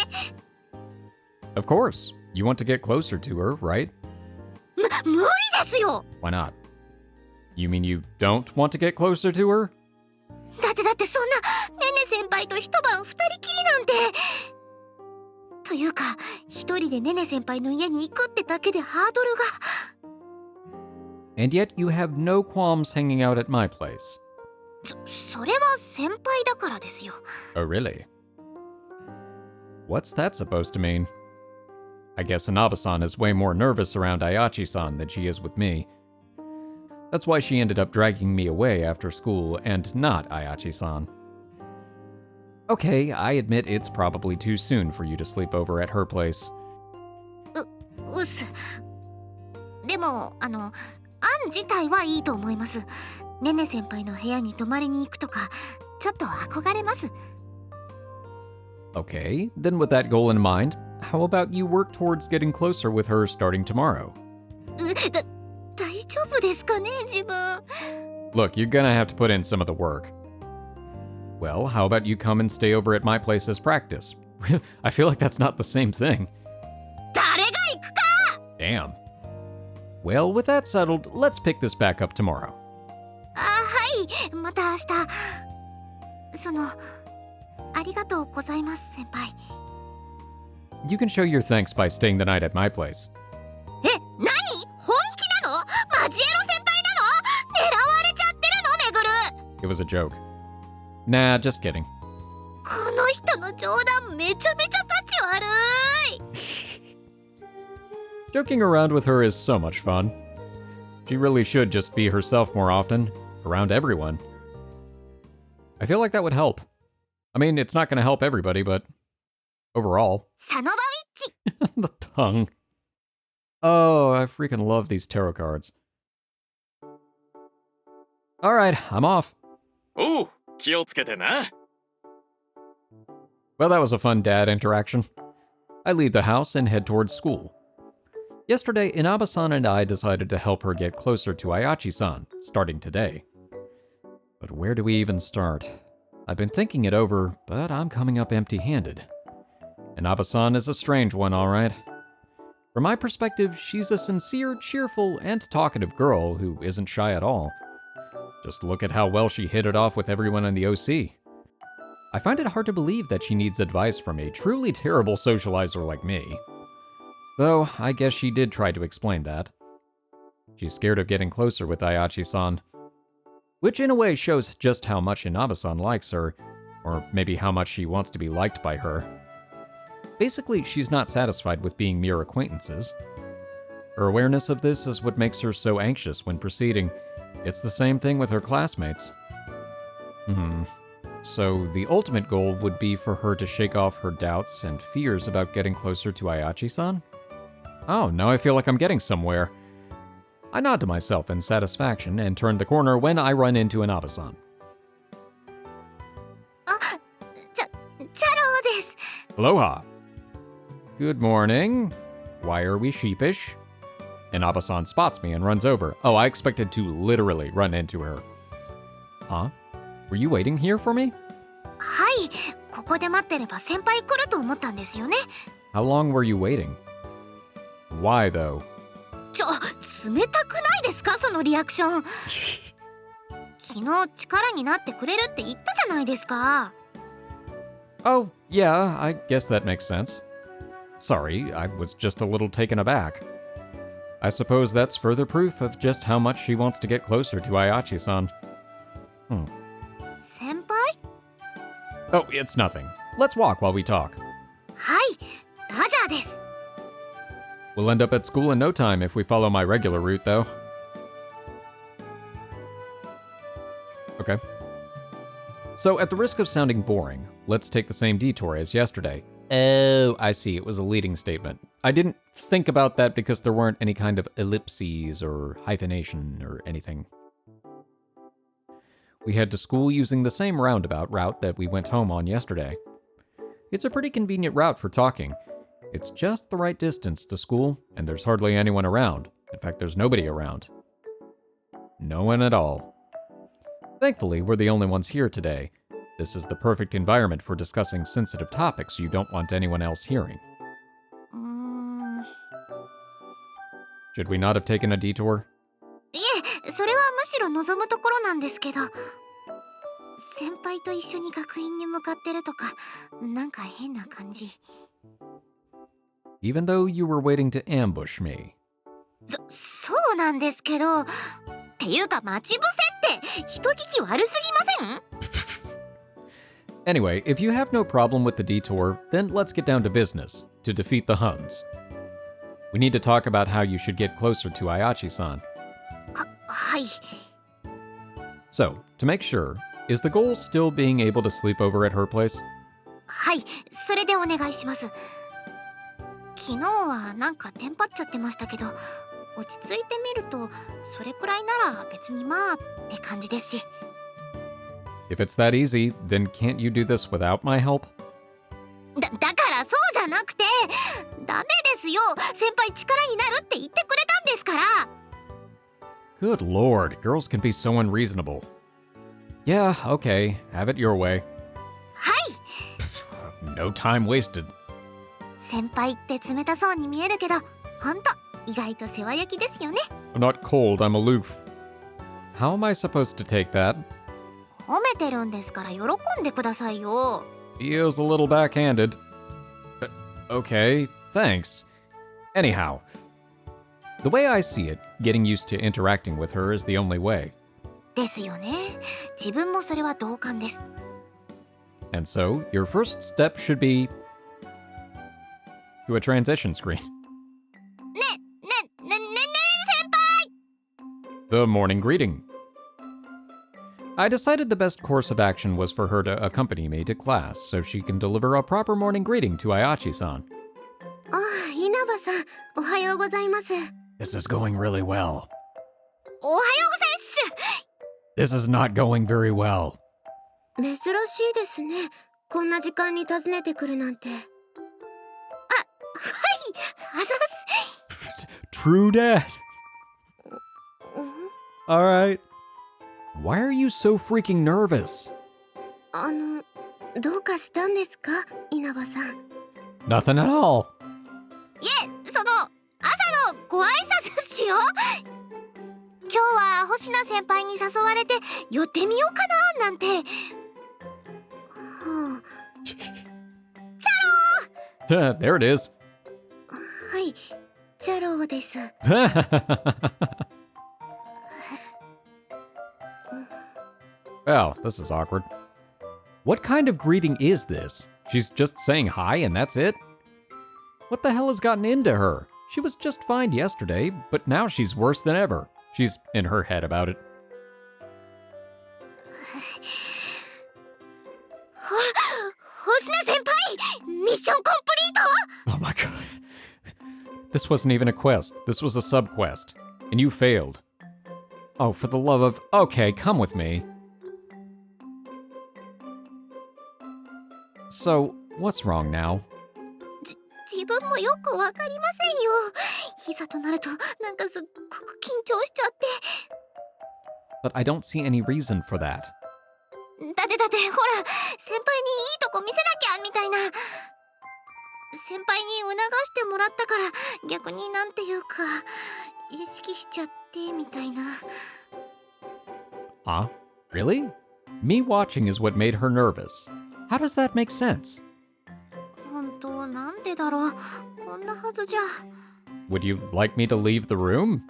Of course. You want to get closer to her, right? 無理ですよ。 Why not? You mean you don't want to get closer to her? だってそんなネネ先輩と一晩二人きりなんて。というか一人でネネ先輩の家に行くってだけでハードルが。 And yet you have no qualms hanging out at my place. それは先輩だからですよ。 Oh, really? What's that supposed to mean? I guess Inaba-san is way more nervous around Ayachi-san than she is with me. That's why she ended up dragging me away after school and not Ayachi-san. Okay, I admit it's probably too soon for you to sleep over at her place. うっす。でも、案自体はいいと思います。ねね先輩の部屋に泊まりに行くとか、ちょっと憧れます。Okay, then with that goal in mind, how about you work towards getting closer with her starting tomorrow? 大丈夫ですかね、自分。Look, you're gonna have to put in some of the work. Well, how about you come and stay over at my place as practice? I feel like that's not the same thing. 誰が行くか! Damn. Well, with that settled, let's pick this back up tomorrow. はい、また明日。ありがとうございます、先輩。You can show your thanks by staying the night at my place. え、何？本気なの？マジエロ先輩なの？狙われちゃってるの、めぐる。 It was a joke. Nah, just kidding. この人の冗談めちゃめちゃタチ悪い。Joking around with her is so much fun. She really should just be herself more often, around everyone. I feel like that would help. I mean, it's not going to help everybody, but overall. サノバウィッチ。 The tongue. Oh, I freaking love these tarot cards. Alright, I'm off. Oh, 気をつけてな。 Well, that was a fun dad interaction. I leave the house and head towards school. Yesterday, Inaba-san and I decided to help her get closer to Ayachi-san, starting today. But where do we even start? I've been thinking it over, but I'm coming up empty-handed. Inaba-san is a strange one, alright. From my perspective, she's a sincere, cheerful, and talkative girl who isn't shy at all. Just look at how well she hit it off with everyone in the OC. I find it hard to believe that she needs advice from a truly terrible socializer like me. Though, I guess she did try to explain that. She's scared of getting closer with Ayachi-san. Which in a way shows just how much Inaba-san likes her, or maybe how much she wants to be liked by her. Basically, she's not satisfied with being mere acquaintances. Her awareness of this is what makes her so anxious when proceeding. It's the same thing with her classmates. So the ultimate goal would be for her to shake off her doubts and fears about getting closer to Ayachi-san? Oh, now I feel like I'm getting somewhere. I nod to myself in satisfaction and turn the corner when I run into Inaba-san. チャロです。 Aloha. Good morning. Why are we sheepish? Inaba-san spots me and runs over. Oh, I expected to literally run into her. Huh? Were you waiting here for me? はい、ここで待ってれば先輩来ると思ったんですよね。 How long were you waiting? Why, though? 冷たくないですか、そのリアクション。昨日力になってくれるって言ったじゃないですか。 Oh, yeah, I guess that makes sense. Sorry, I was just a little taken aback. I suppose that's further proof of just how much she wants to get closer to Ayachi-san. 先輩？ Oh, it's nothing. Let's walk while we talk. はい、ラジャーです。 We'll end up at school in no time if we follow my regular route, though. Okay. So, at the risk of sounding boring, let's take the same detour as yesterday. Oh, I see, it was a leading statement. I didn't think about that because there weren't any kind of ellipses or hyphenation or anything. We head to school using the same roundabout route that we went home on yesterday. It's a pretty convenient route for talking. It's just the right distance to school, and there's hardly anyone around. In fact, there's nobody around. No one at all. Thankfully, we're the only ones here today. This is the perfect environment for discussing sensitive topics you don't want anyone else hearing. Should we not have taken a detour? いえ、それはむしろ望むところなんですけど。先輩と一緒に学院に向かってるとか、なんか変な感じ。Even though you were waiting to ambush me. そうなんですけど。っていうか待ち伏せって人聞き悪すぎません？ Anyway, if you have no problem with the detour, then let's get down to business, to defeat the Huns. We need to talk about how you should get closer to Ayachi-san. はい。 So, to make sure, is the goal still being able to sleep over at her place? はい、それでお願いします。昨日はなんかテンパっちゃってましたけど、落ち着いてみるとそれくらいなら別にまあって感じですし。 If it's that easy, then can't you do this without my help? だからそうじゃなくて、ダメですよ。先輩力になるって言ってくれたんですから。 Good lord, girls can be so unreasonable. Yeah, okay, have it your way. はい。 No time wasted. 先輩って冷たそうに見えるけど、ほんと意外と世話焼きですよね。 I'm not cold, I'm aloof. How am I supposed to take that? 褒めてるんですから喜んでくださいよ。 Feels a little backhanded. Okay, thanks. Anyhow, the way I see it, getting used to interacting with her is the only way. ですよね。自分もそれは同感です。 And so, your first step should be to a transition screen. ね先輩。 The morning greeting. I decided the best course of action was for her to accompany me to class so she can deliver a proper morning greeting to Ayachi-san. ああ、稲葉さん、おはようございます。 This is going really well. おはようございます。 This is not going very well. 珍しいですね。こんな時間に訪ねてくるなんて。あ、はい、あざす。 True dat. All right. Why are you so freaking nervous? どうかしたんですか、稲葉さん。 Nothing at all. いえ、その朝のご挨拶ですよ。今日は星名先輩に誘われて寄ってみようかななんて。はあ、There it is. はい、チャローです。 Well, this is awkward. What kind of greeting is this? She's just saying hi and that's it? What the hell has gotten into her? She was just fine yesterday, but now she's worse than ever. She's in her head about it. 星名先輩、ミッションコンプリート。 Oh my god. This wasn't even a quest. This was a sub-quest. And you failed. Oh, for the love of... Okay, come with me. So, what's wrong now? 自分もよくわかりませんよ。いざとなるとなんかすっごく緊張しちゃって。 But I don't see any reason for that. だってほら、先輩にいいとこ見せなきゃみたいな。先輩に促してもらったから逆になんていうか意識しちゃってみたいな。 Huh? Really? Me watching is what made her nervous. How does that make sense? 本当なんでだろう。こんなはずじゃ。 Would you like me to leave the room?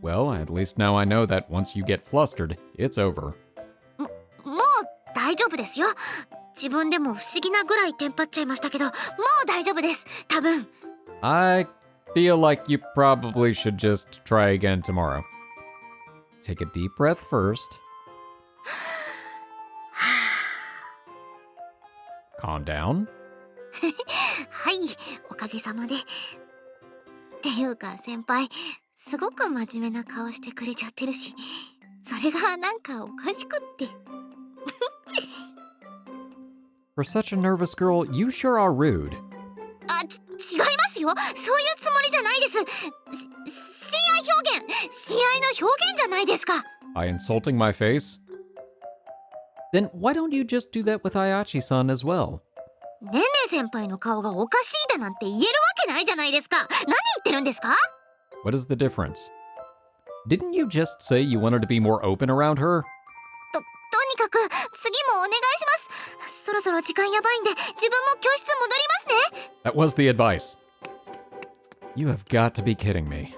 Well, at least now I know that once you get flustered, it's over. もう大丈夫ですよ。自分でも不思議なぐらいテンパっちゃいましたけど、もう大丈夫です。多分。 I feel like you probably should just try again tomorrow. Take a deep breath first. Calm down. はい、おかげさまで。っていうか先輩、すごく真面目な顔してくれちゃってるし、それがなんかおかしくって。For such a nervous girl, you sure are rude. あ、違いますよ。そういうつもりじゃないです。親愛表現、親愛の表現じゃないですか。 By insulting my face? Then why don't you just do that with Ayachi-san as well? ねね先輩の顔がおかしいだなんて言えるわけないじゃないですか。何言ってるんですか？ What is the difference? Didn't you just say you wanted to be more open around her? とにかく次もお願いします。そろそろ時間やばいんで自分も教室戻りますね。 That was the advice. You have got to be kidding me.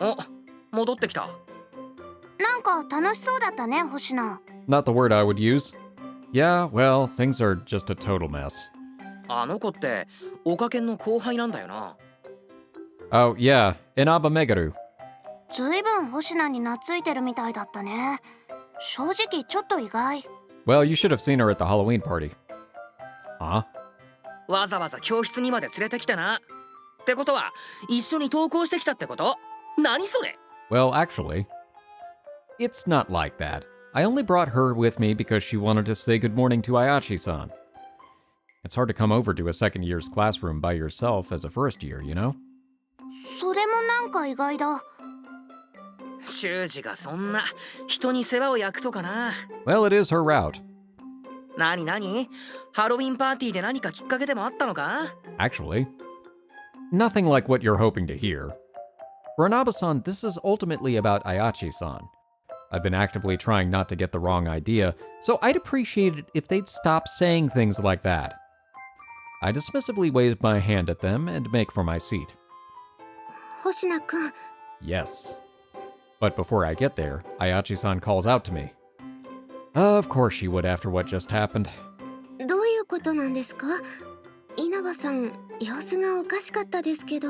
お、戻ってきた。なんか楽しそうだったね、星名。 Not the word I would use. Yeah, well, things are just a total mess. あの子ってオカケンの後輩なんだよな。 Oh, yeah, Inaba Meguru. ずいぶん星名に懐いてるみたいだったね。正直ちょっと意外。 Well, you should have seen her at the Halloween party. Huh? わざわざ教室にまで連れてきてな。ってことは一緒に登校してきたってこと？何それ？ Well, actually, it's not like that. I only brought her with me because she wanted to say good morning to Ayachi-san. It's hard to come over to a second year's classroom by yourself as a first year, you know? それもなんか意外だ。修二がそんな人に世話を焼くとかな。 Well, it is her route. 何ハロウィンパーティーで何かきっかけでもあったのか？ Actually, nothing like what you're hoping to hear. For Inaba-san, this is ultimately about Ayachi-san. I've been actively trying not to get the wrong idea, so I'd appreciate it if they'd stop saying things like that. I dismissively wave my hand at them and make for my seat. 星名くん、 Yes. But before I get there, Ayachi-san calls out to me. Of course she would after what just happened. どういうことなんですか？稲葉さん、様子がおかしかったですけど。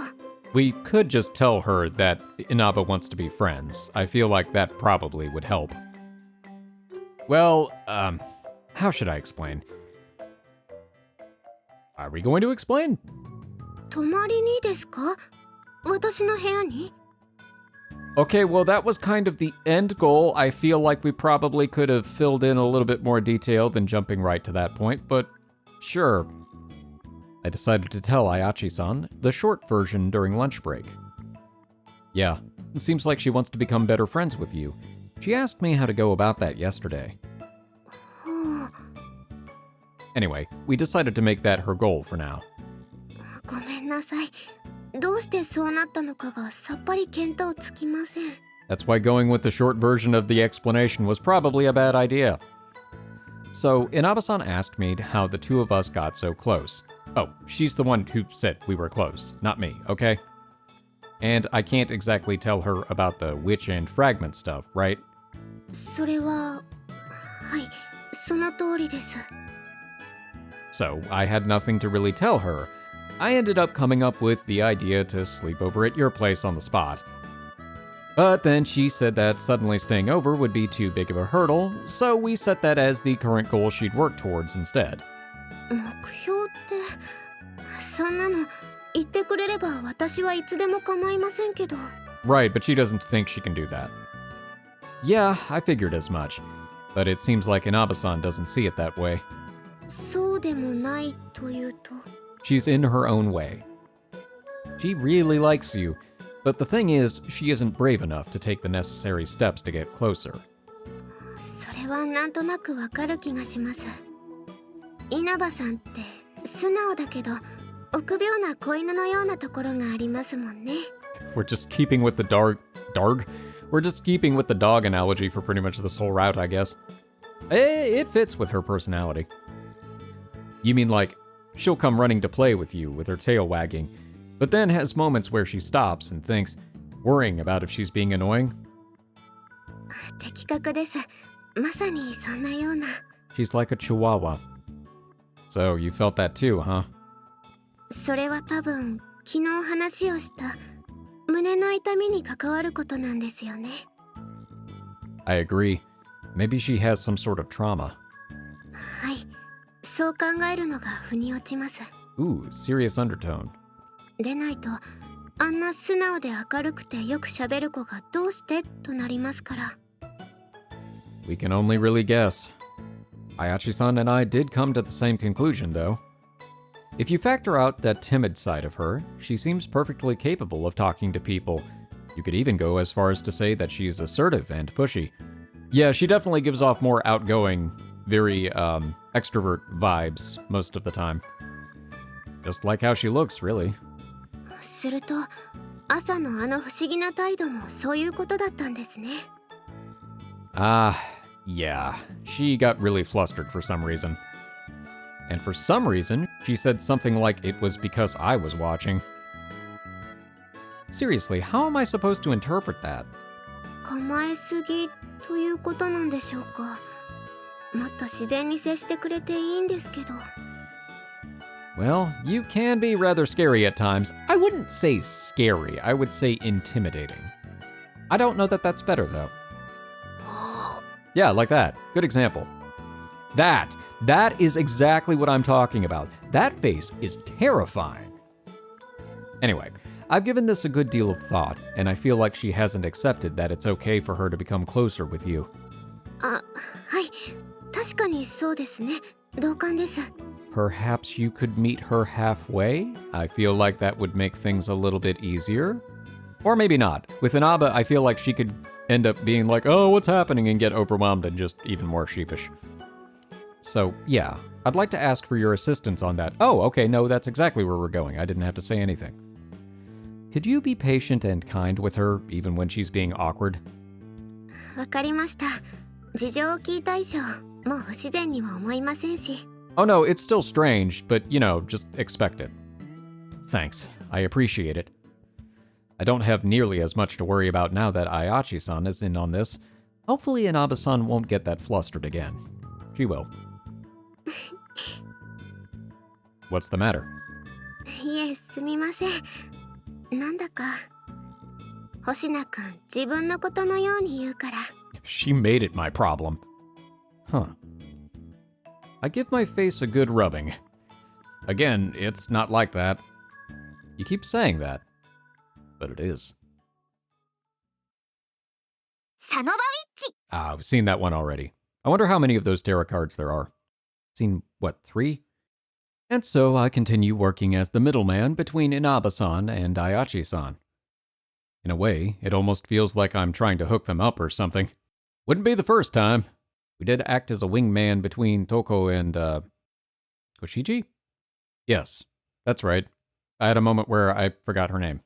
We could just tell her that Inaba wants to be friends. I feel like that probably would help. Well, how should I explain? Are we going to explain? 泊まりにですか？私の部屋に？ Okay, well, that was kind of the end goal. I feel like we probably could have filled in a little bit more detail than jumping right to that point, but sure. I decided to tell Ayachi-san the short version during lunch break. Yeah, it seems like she wants to become better friends with you. She asked me how to go about that yesterday. Anyway, we decided to make that her goal for now. ごめんなさい。どうしてそうなったのかがさっぱり見当つきません。 That's why going with the short version of the explanation was probably a bad idea. So, Inaba-san asked me how the two of us got so close. Oh, she's the one who said we were close, not me, okay? And I can't exactly tell her about the witch and fragment stuff, right? それは、はい、その通りです。 So, I had nothing to really tell her. I ended up coming up with the idea to sleep over at your place on the spot. But then she said that suddenly staying over would be too big of a hurdle, so we set that as the current goal she'd work towards instead. 目標って、そんなの言ってくれれば私はいつでも構いませんけど。 Right, but she doesn't think she can do that. Yeah, I figured as much. But it seems like Inaba-san doesn't see it that way. そうでもないというと。 She's in her own way. She really likes you, but the thing is, she isn't brave enough to take the necessary steps to get closer. それはなんとなくわかる気がします。稲葉さんって素直だけど臆病な子犬のようなところがありますもんね。 We're just keeping with the We're just keeping with the dog analogy for pretty much this whole route, I guess. It fits with her personality. You mean like, she'll come running to play with you with her tail wagging, but then has moments where she stops and thinks, worrying about if she's being annoying? 的確です。まさにそんなような。 She's like a chihuahua. So you felt that too, huh? それは多分昨日話をした胸の痛みに関わることなんですよね。 I agree. Maybe she has some sort of trauma. はい、そう考えるのが腑に落ちます。 Ooh, serious undertone. でないとあんな素直で明るくてよく喋る子がどうしてとなりますから。 We can only really guess. Ayachi-san and I did come to the same conclusion, though. If you factor out that timid side of her, she seems perfectly capable of talking to people. You could even go as far as to say that she's assertive and pushy. Yeah, she definitely gives off more outgoing, very, extrovert vibes most of the time. Just like how she looks, really. すると朝のあの不思議な態度もそういうことだったんですね。 Yeah. She got really flustered for some reason. And for some reason, she said something like it was because I was watching. Seriously, how am I supposed to interpret that? 構えすぎということなんでしょうか。もっと自然に接してくれていいんですけど。Well, you can be rather scary at times. I wouldn't say scary, I would say intimidating. I don't know that that's better, though. Yeah, like that. Good example. That is exactly what I'm talking about. That face is terrifying. Anyway, I've given this a good deal of thought, and I feel like she hasn't accepted that it's okay for her to become closer with you. はい、確かにそうですね。同感です。 Perhaps you could meet her halfway? I feel like that would make things a little bit easier. Or maybe not. With Inaba, I feel like she could end up being like, oh, what's happening, and get overwhelmed and just even more sheepish. So, yeah, I'd like to ask for your assistance on that. Oh, okay, no, that's exactly where we're going. I didn't have to say anything. Could you be patient and kind with her, even when she's being awkward? わかりました。事情を聞いた以上、もう不自然には思いませんし。 Oh no, it's still strange, but you know, just expect it. Thanks, I appreciate it. I don't have nearly as much to worry about now that Ayachi-san is in on this. Hopefully Inaba-san won't get that flustered again. She will. What's the matter? いえ、すみません。なんだか、星名くん、自分のことのように言うから。 She made it my problem. Huh. I give my face a good rubbing. Again, it's not like that. You keep saying that, but it is. サノバウィッチ Ah, I've seen that one already. I wonder how many of those tarot cards there are. Seen, what, 3? And so I continue working as the middleman between Inaba-san and Ayachi-san. In a way, it almost feels like I'm trying to hook them up or something. Wouldn't be the first time. We did act as a wingman between Toko and, Koshiji? Yes, that's right. I had a moment where I forgot her name.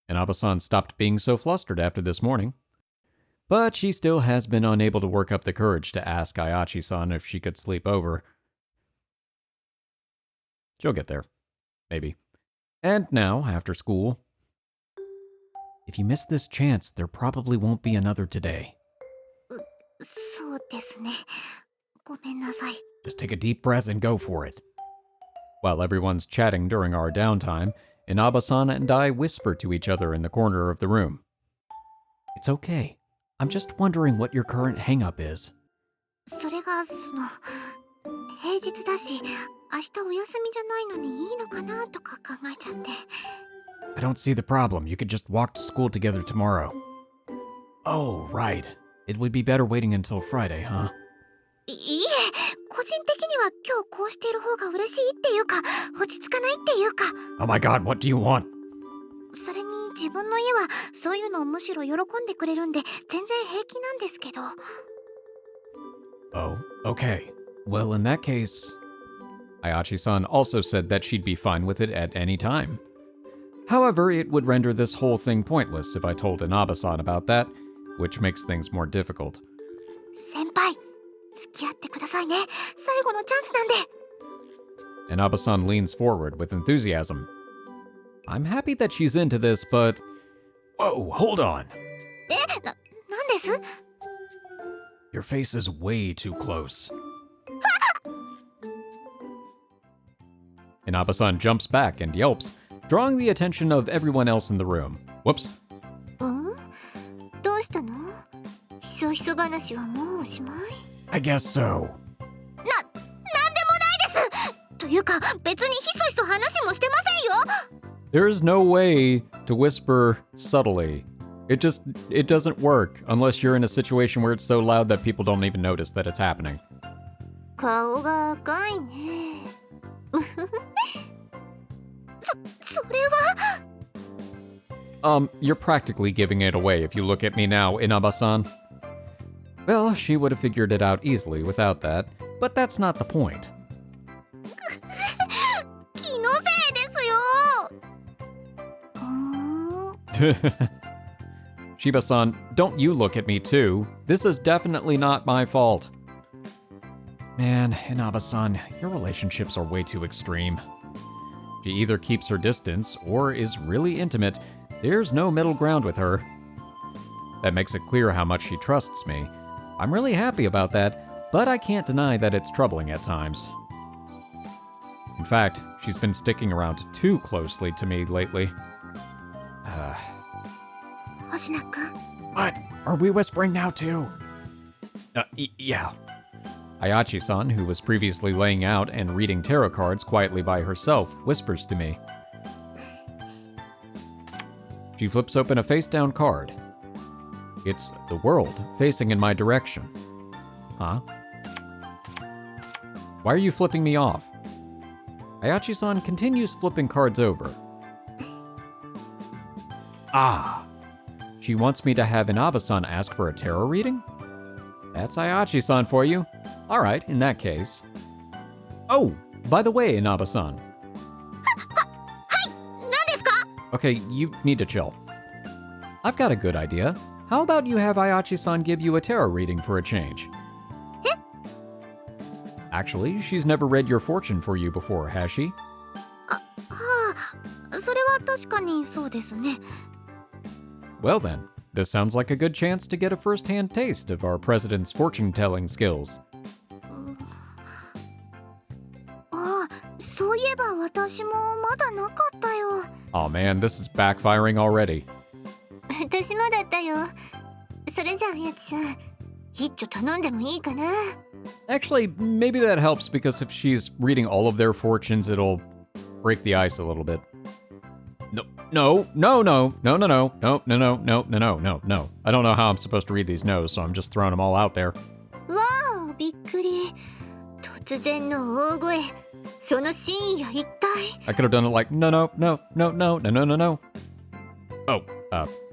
Inaba-san stopped being so flustered after this morning. But she still has been unable to work up the courage to ask Ayachi-san if she could sleep over. She'll get there. Maybe. And now, after school. If you miss this chance, there probably won't be another today. そうですね。ごめんなさい。 Just take a deep breath and go for it. While everyone's chatting during our downtime, Inaba-san and I whisper to each other in the corner of the room. It's okay. I'm just wondering what your current hang-up is. それが、平日だし、明日お休みじゃないのにいいのかなとか考えちゃって。 I don't see the problem. You could just walk to school together tomorrow. Oh, right. It would be better waiting until Friday, huh? いいえ、個人的には今日こうしている方が嬉しいっていうか、落ち着かないっていうか。 Oh my god, what do you want? それに自分の家はそういうのをむしろ喜んでくれるんで全然平気なんですけど。 Oh, okay. Well, in that case... Ayachi-san also said that she'd be fine with it at any time. However, it would render this whole thing pointless if I told Inaba-san about that, which makes things more difficult. 先輩、付き合ってくださいね。最後のチャンスなんで。 Inaba-san leans forward with enthusiasm. I'm happy that she's into this, but... Whoa, hold on. なんです？ Your face is way too close. Inaba-san jumps back and yelps, drawing the attention of everyone else in the room. Whoops. どうしたの？ひそひそ話はもうおしまい？ I guess so. なんでもないです！というか、別にひそひそ話もしてませんよ！ There is no way to whisper subtly. It doesn't work unless you're in a situation where it's so loud that people don't even notice that it's happening. 顔が赤いね。それは You're practically giving it away if you look at me now, Inaba-san. Well, she would have figured it out easily without that, but that's not the point. 気のせいですよ。Shiba-san, don't you look at me too. This is definitely not my fault. Man, Inaba-san, your relationships are way too extreme. She either keeps her distance or is really intimate. There's no middle ground with her. That makes it clear how much she trusts me. I'm really happy about that, but I can't deny that it's troubling at times. In fact, She's been sticking around too closely to me lately. 星名くん What? Are we whispering now too? Yeah. Ayachi-san, who was previously laying out and reading tarot cards quietly by herself, whispers to me. She flips open a face-down card. It's the world facing in my direction. Huh? Why are you flipping me off? Ayachi-san continues flipping cards over. Ah! She wants me to have Inaba-san ask for a tarot reading? That's Ayachi-san for you. Alright, in that case. Oh, by the way, Inaba-san. 何ですか Okay, you need to chill. I've got a good idea. How about you have Ayachi-san give you a tarot reading for a change? Actually, she's never read your fortune for you before, has she? はあ、それは確かにそうですね。 Well then, this sounds like a good chance to get a first-hand taste of our president's fortune-telling skills. ああ、そういえば私もまだなかったよ。 Aw man, this is backfiring already. 私もだったよ。それじゃあ、やちさん、一丁頼んでもいいかな Actually, maybe that helps because if she's reading all of their fortunes, it'll break the ice a little bit. No. I don't know how I'm supposed to read these no's, so I'm just throwing them all out there. わあ、びっくり。突然の大声。その真意は一体 I could have done it like, no. Oh,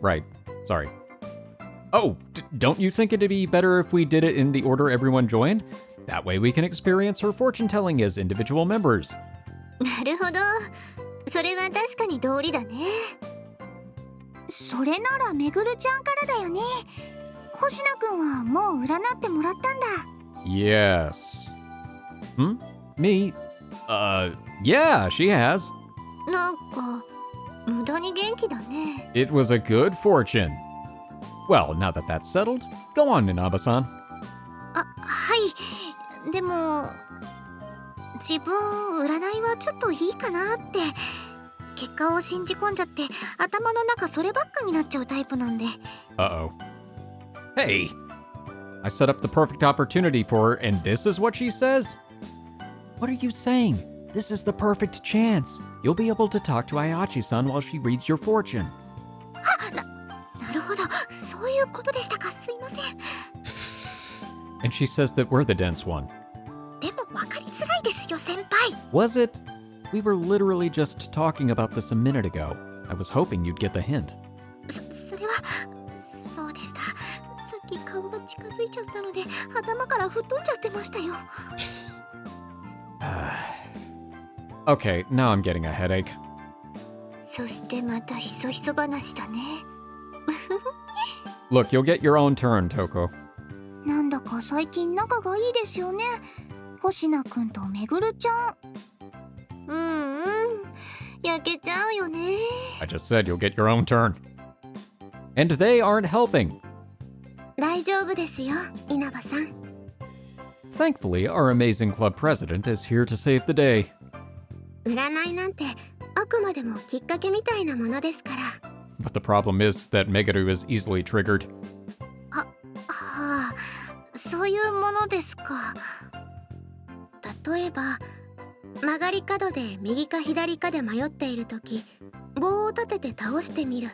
right. Sorry. Oh, don't you think it'd be better if we did it in the order everyone joined? That way we can experience her fortune telling as individual members. なるほど。それは確かに道理だね。それならめぐるちゃんからだよね。星名くんはもう占ってもらったんだ。Yes. Me? Yeah, she has. なんか無駄に元気だね。 It was a good fortune. Well, now that that's settled, go on, Inaba-san. あ、はい。でも自分占いはちょっといいかなって。結果を信じ込んじゃって頭の中そればっかになっちゃうタイプなんで。 Uh-oh. Hey! I set up the perfect opportunity for her, and this is what she says? What are you saying? This is the perfect chance. You'll be able to talk to Ayachi-san while she reads your fortune. なるほど、そういうことでしたか。すいません。 And she says that we're the dense one. でも分かりづらいですよ、先輩。 Was it? We were literally just talking about this a minute ago. I was hoping you'd get the hint. それはそうでした。さっき顔が近づいちゃったので頭から吹っ飛んじゃってましたよ。 Okay, now I'm getting a headache. そしてまたひそひそ話だね。 Look, you'll get your own turn, Toko. なんだか最近仲がいいですよね。星名くんとめぐるちゃん。焼けちゃうよね。 I just said you'll get your own turn. And they aren't helping. 大丈夫ですよ、稲葉さん。 Thankfully, our amazing club president is here to save the day. 占いなんてあくまでもきっかけみたいなものですから。 But the problem is that Meguru is easily triggered. はあ、そういうものですか。例えば曲がり角で右か左かで迷っているとき、棒を立てて倒してみる。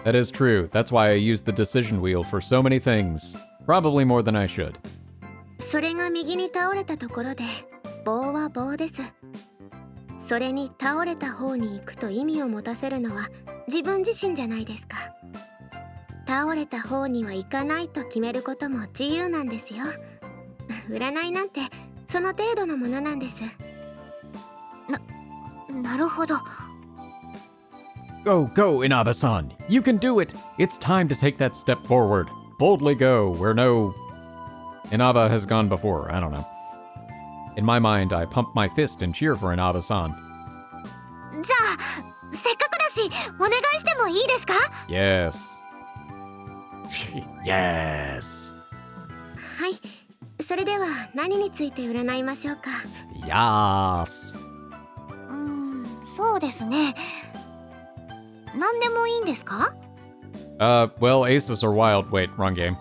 That is true. That's why I use the decision wheel for so many things. Probably more than I should. それが右に倒れたところで、棒は棒です。それに倒れた方に行くと意味を持たせるのは自分自身じゃないですか。倒れた方には行かないと決めることも自由なんですよ。占いなんてその程度のものなんです。なるほど。 Go, go, Inaba-san. You can do it. It's time to take that step forward. Boldly go where no... Inaba has gone before. I don't know. In my mind, I pump my fist and cheer for Inaba-san. じゃあせっかくだしお願いしてもいいですか？ Yes. Yes. はい。それでは何について占いましょうか？ Yes. そうですね。何でもいいんですか？ Well, aces are wild. Wait, wrong game.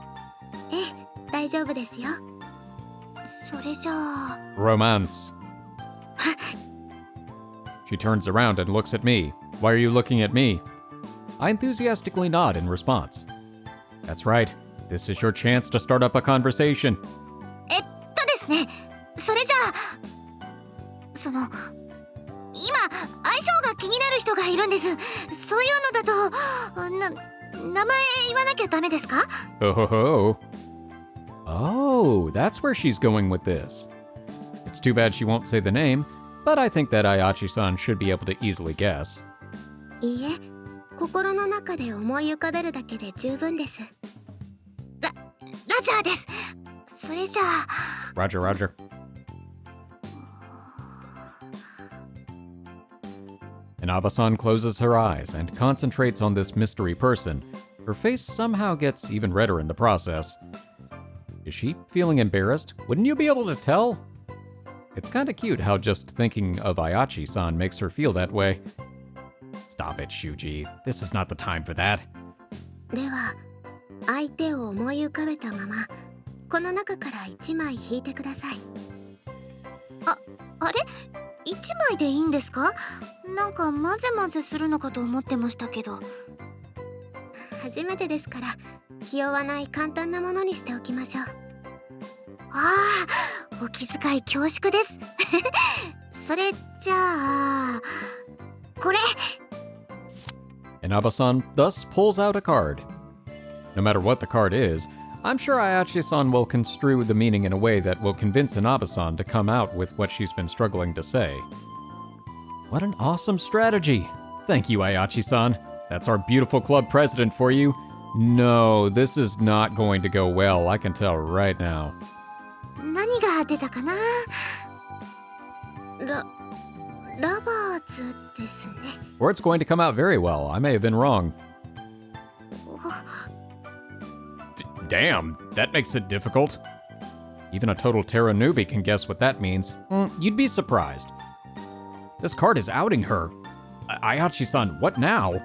ええ、大丈夫ですよ。それじゃあ。 Romance. She turns around and looks at me. Why are you looking at me? I enthusiastically nod in response. That's right. This is your chance to start up a conversation. ですね。それじゃあ、その、今相性が気になる人がいるんです。そういうのだと、名前言わなきゃダメですか？ Oh, ho, ho. Oh, that's where she's going with this. It's too bad she won't say the name, but I think that Ayachi-san should be able to easily guess. いいえ、心の中で思い浮かべるだけで十分です。ラジャーです。それじゃあ。 Roger, Roger. Inaba-san closes her eyes and concentrates on this mystery person. Her face somehow gets even redder in the process. Is she feeling embarrassed? Wouldn't you be able to tell? It's kinda cute how just thinking of Ayachi-san makes her feel that way. Stop it, Shuuji. This is not the time for that. では、相手を思い浮かべたまま、この中から1枚引いてください。あれ？1枚でいいんですか？なんか混ぜ混ぜするのかと思ってましたけど。初めてですから、気負わない簡単なものにしておきましょう。ああ、お気遣い恐縮です。それじゃあ、これ。 Inaba-san thus pulls out a card. No matter what the card is, I'm sure Ayachi-san will construe the meaning in a way that will convince Inaba-san to come out with what she's been struggling to say. What an awesome strategy! Thank you, Ayachi-san. That's our beautiful club president for you. No, this is not going to go well, I can tell right now. 何が出たかな？ラバーズですね。 Or it's going to come out very well. I may have been wrong. Damn, that makes it difficult. Even a total Terra newbie can guess what that means. You'd be surprised. This card is outing her. Ayachi-san, what now?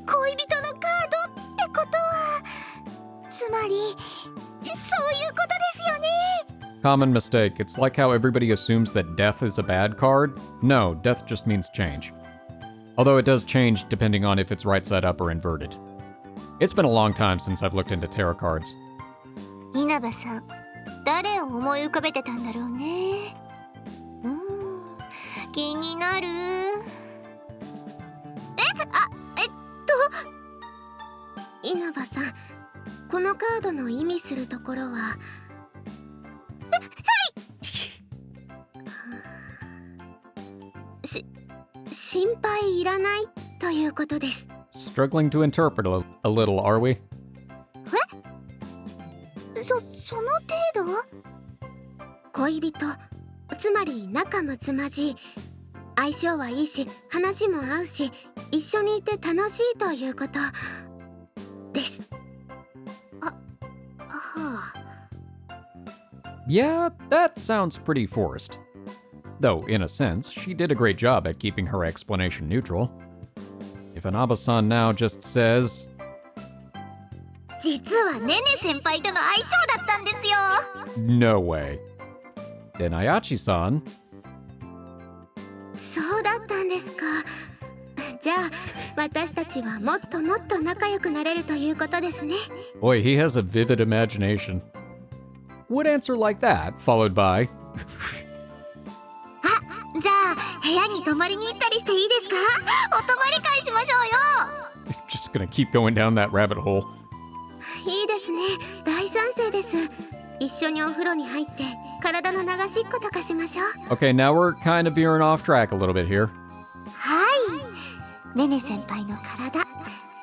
恋人のカードってことは、つまり、そういうことですよね。 Common mistake. It's like how everybody assumes that death is a bad card. No, death just means change. Although it does change depending on if it's right side up or inverted. It's been a long time since I've looked into tarot cards. 稲葉さん、誰を思い浮かべてたんだろうね。気になる。稲葉さん、このカードの意味するところは。はい。心配いらないということです。 Struggling to interpret a little, are we? その程度？恋人、つまり仲睦まじい。相性はいいし、話も合うし、一緒にいて楽しいということです。はあ。 Yeah, that sounds pretty forced. Though, in a sense, she did a great job at keeping her explanation neutral. If Inaba-san now just says... 実はネネ先輩との相性だったんですよ。 No way. Then Ayachi-san... そうだったんですか。じゃあ、私たちはもっともっと仲良くなれるということですね。 Boy, he has a vivid imagination. Would answer like that, followed by... あ、じゃあ、部屋に泊まりに行ったりしていいですか？お泊まり会しましょうよ。 Just gonna keep going down that rabbit hole. いいですね。大賛成です。一緒にお風呂に入って体の流しっことかしましょう。 Okay, now we're kind of veering off track a little bit here. はい。ネネ先輩の体、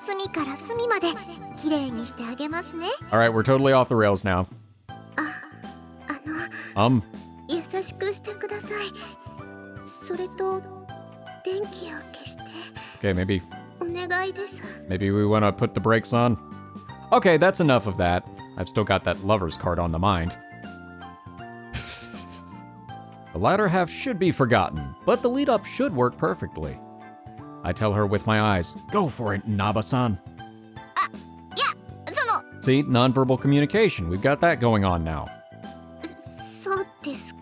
隅から隅まで綺麗にしてあげますね。 Alright, we're totally off the rails now. 優しくしてください。それと電気を消して。 Okay, maybe お願いです。 we want to put the brakes on. Okay, that's enough of that. I've still got that lover's card on the mind. The latter half should be forgotten, but the lead-up should work perfectly. I tell her with my eyes, "Go for it, Naba-san." いや、その、 See, nonverbal communication. We've got that going on now. そうですか。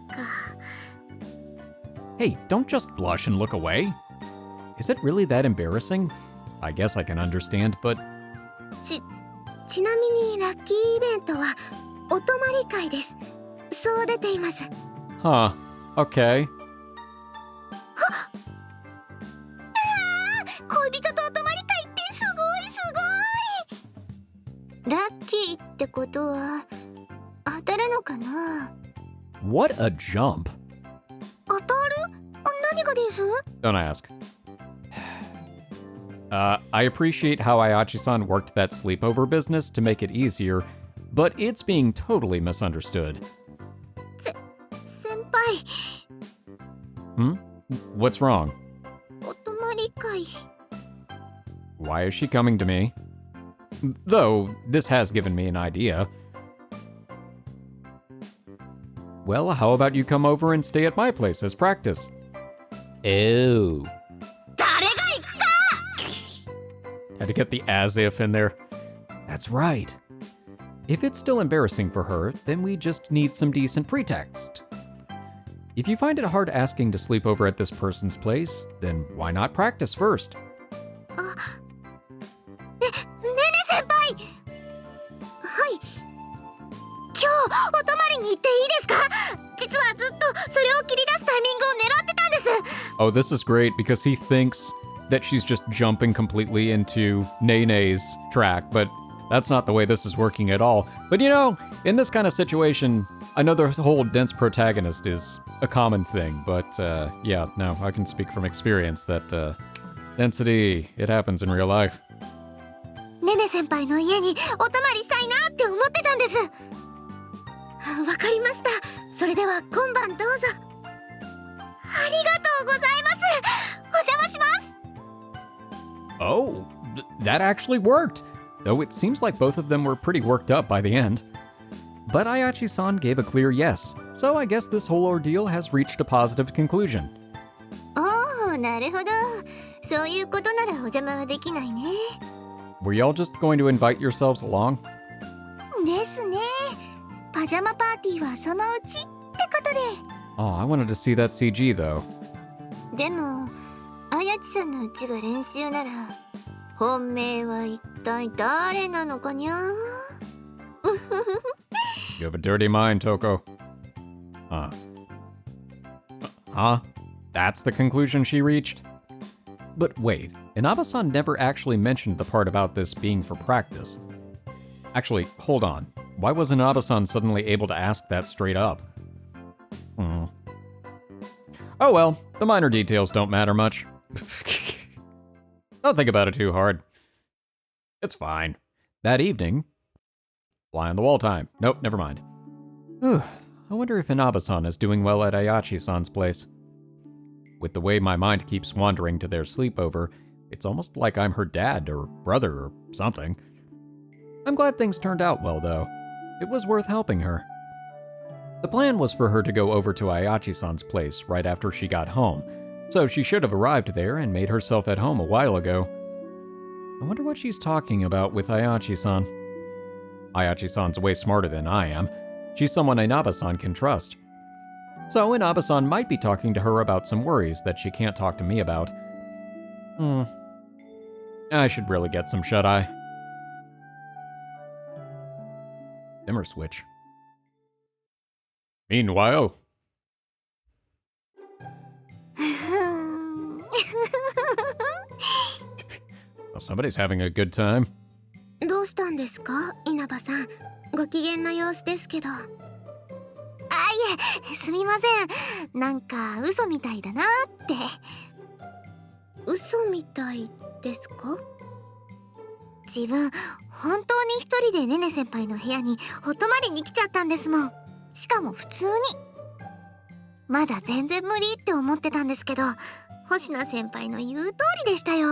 Hey, don't just blush and look away. Is it really that embarrassing? I guess I can understand, but ちなみにラッキーイベントはお泊まり会です。そう出ています。 huh, okay. 恋人とお泊まり会ってすごいすごい。ラッキーってことは当たるのかな。 What a jump. 当たる？何がです？ Don't ask. I appreciate how Ayachi-san worked that sleepover business to make it easier, but it's being totally misunderstood. 先輩、 Hmm? What's wrong? お泊まり会。 Why is she coming to me? Though, this has given me an idea. Well, how about you come over and stay at my place as practice? Oh. 誰が行くか。 Had to get the as if in there. That's right. If it's still embarrassing for her, then we just need some decent pretext. If you find it hard asking to sleep over at this person's place, then why not practice first? ねね先輩。はい。今日お泊まりに行っていいですか？実はずっとそれを切り出すタイミングを狙ってたんです。 Oh, this is great because he thinks that she's just jumping completely into Nene's track, but that's not the way this is working at all. But you know, in this kind of situation, I know the whole dense protagonist is a common thing, but yeah, no, I can speak from experience that density, it happens in real life. ねね先輩の家にお泊まりしたいなって思ってたんです。わかりました。それでは今晩どうぞ。ありがとうございます。お邪魔します。 Oh, that actually worked, though it seems like both of them were pretty worked up by the end. But Ayachi-san gave a clear yes, so I guess this whole ordeal has reached a positive conclusion. おお、なるほど。そういうことならお邪魔はできないね。 Were y'all just going to invite yourselves along? ですね。パジャマパーティーはそのうちってことで。 Oh, I wanted to see that CG though. でも、あやちさんのうちが練習なら、本命は一体誰なのかにゃ。 You have a dirty mind, Toko. Huh. Huh? That's the conclusion she reached? But wait, Inaba-san never actually mentioned the part about this being for practice. Actually, hold on. Why was Inaba-san suddenly able to ask that straight up? Oh well, the minor details don't matter much. Don't think about it too hard. It's fine. That evening... Fly on the wall time. Nope, never mind. I wonder if Inaba-san is doing well at Ayachi-san's place. With the way my mind keeps wandering to their sleepover, it's almost like I'm her dad or brother or something. I'm glad things turned out well, though. It was worth helping her. The plan was for her to go over to Ayachi-san's place right after she got home, so she should have arrived there and made herself at home a while ago. I wonder what she's talking about with Ayachi-san. Ayachi-san's way smarter than I am. She's someone Inaba-san can trust. So Inaba-san might be talking to her about some worries that she can't talk to me about. I should really get some shut-eye. Dimmer switch. Meanwhile... Well, somebody's having a good time. どうしたんですか、稲葉さん。ご機嫌な様子ですけど。あ、いえ、すみません。なんか嘘みたいだなって。嘘みたいですか？自分、本当に一人でネネ先輩の部屋にお泊まりに来ちゃったんですもん。しかも普通に。まだ全然無理って思ってたんですけど、星名先輩の言う通りでしたよ。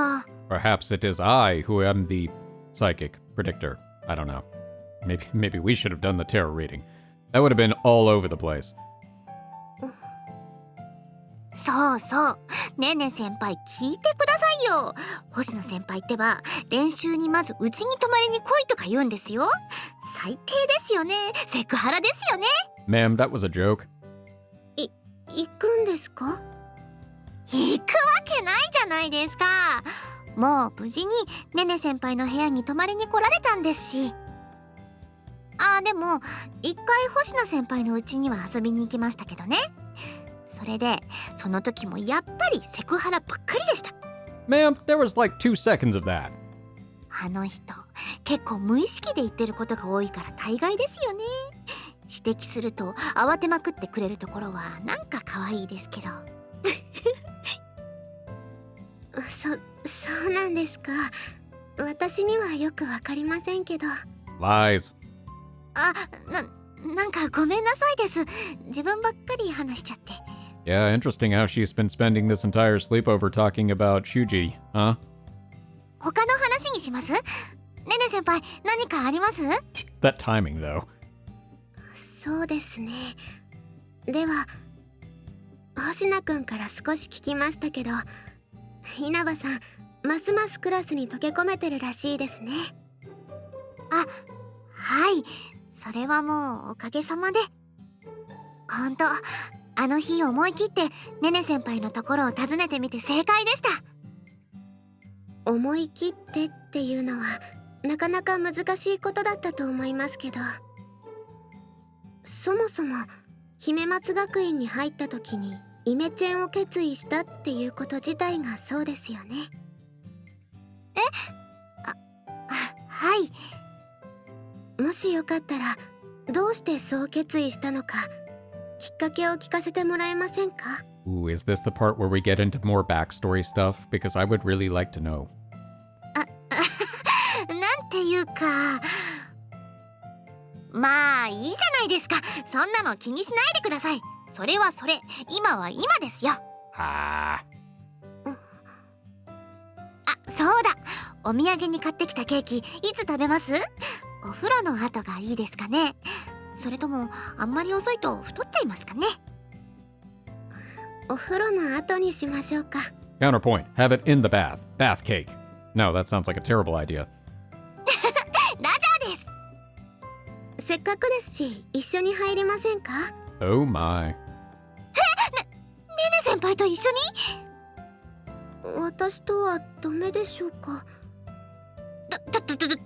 Perhaps it is I who am the psychic predictor. I don't know. Maybe we should have done the tarot reading. That would have been all over the place. そうそう。ねね先輩聞いてくださいよ。星野先輩ってば練習にまずうちに泊まりに来いとか言うんですよ。最低ですよね。セクハラですよね。 Ma'am, that was a joke. 行くんですか？行くわけないじゃないですか。もう無事にねね先輩の部屋に泊まりに来られたんですし。でも一回星野先輩の家には遊びに行きましたけどね。それでその時もやっぱりセクハラばっかりでした。 Ma'am, there was like 2 seconds of that. あの人結構無意識で言ってることが多いから大概ですよね。指摘すると慌てまくってくれるところはなんか可愛いですけど。そうなんですか。私にはよくわかりませんけど。 Lies. なんかごめんなさいです。自分ばっかり話しちゃって。 Yeah, interesting how she's been spending this entire sleepover talking about Shuuji, huh? 他の話にします？ねね先輩何かあります？ That timing, though. そうですね。では星名くんから少し聞きましたけど、稲葉さんますますクラスに溶け込めてるらしいですね。はい、それはもうおかげさまで。ほんとあの日思い切ってねね先輩のところを訪ねてみて正解でした。思い切ってっていうのはなかなか難しいことだったと思いますけど、そもそも姫松学院に入った時にイメチェンを決意したっていうこと自体がそうですよね。はい。もしよかったらどうしてそう決意したのかきっかけを聞かせてもらえませんか？ Ooh, is this the part where we get into more backstory stuff? Because I would really like to know. なんていうか、まあいいじゃないですか。そんなの気にしないでください。それはそれ、今は今ですよ。そうだ、お土産に買ってきたケーキいつ食べます？お風呂の後がいいですかね。それともあんまり遅いと太っちゃいますかね。お風呂の後にしましょうか。 Counterpoint, have it in the bath. Bath cake. No, that sounds like a terrible idea. ラジャーです。せっかくですし一緒に入りませんか？ Oh my. ねね先輩と一緒に？私とはダメでしょうか？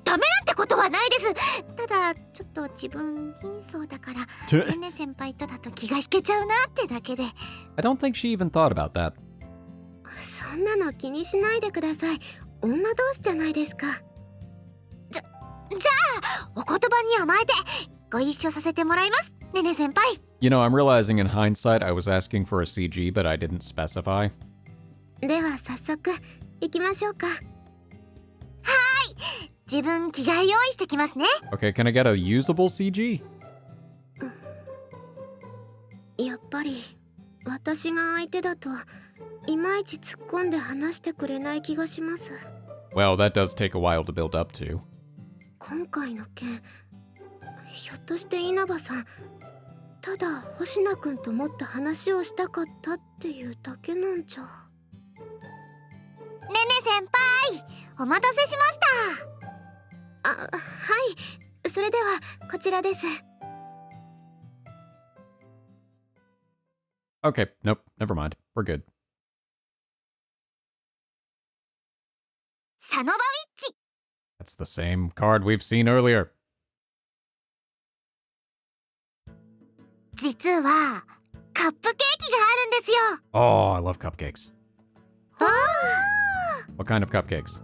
ダメなんてことはないです。ただちょっと自分貧相だからねね先輩とだと気が引けちゃうなってだけで。 I don't think she even thought about that. そんなの気にしないでください。女同士じゃないですか。じゃあお言葉に甘えてご一緒させてもらいます、ねね先輩。 You know, I'm realizing in hindsight I was asking for a CG, but I didn't specify. では早速行きましょうか。自分着替え用意してきますね。 Okay, can I get a usable CG? やっぱり私が相手だといまいち突っ込んで話してくれない気がします。 Well, that does take a while to build up to. 今回の件、ひょっとして稲葉さんただ星名くんともっと話をしたかったっていうだけなんじゃ。ねね先輩、お待たせしました。はい、それではこちらです。 Okay, nope, never mind. We're good. サノバウィッチ。 That's the same card we've seen earlier. 実はカップケーキがあるんですよ。 Oh, I love cupcakes. What kind of cupcakes?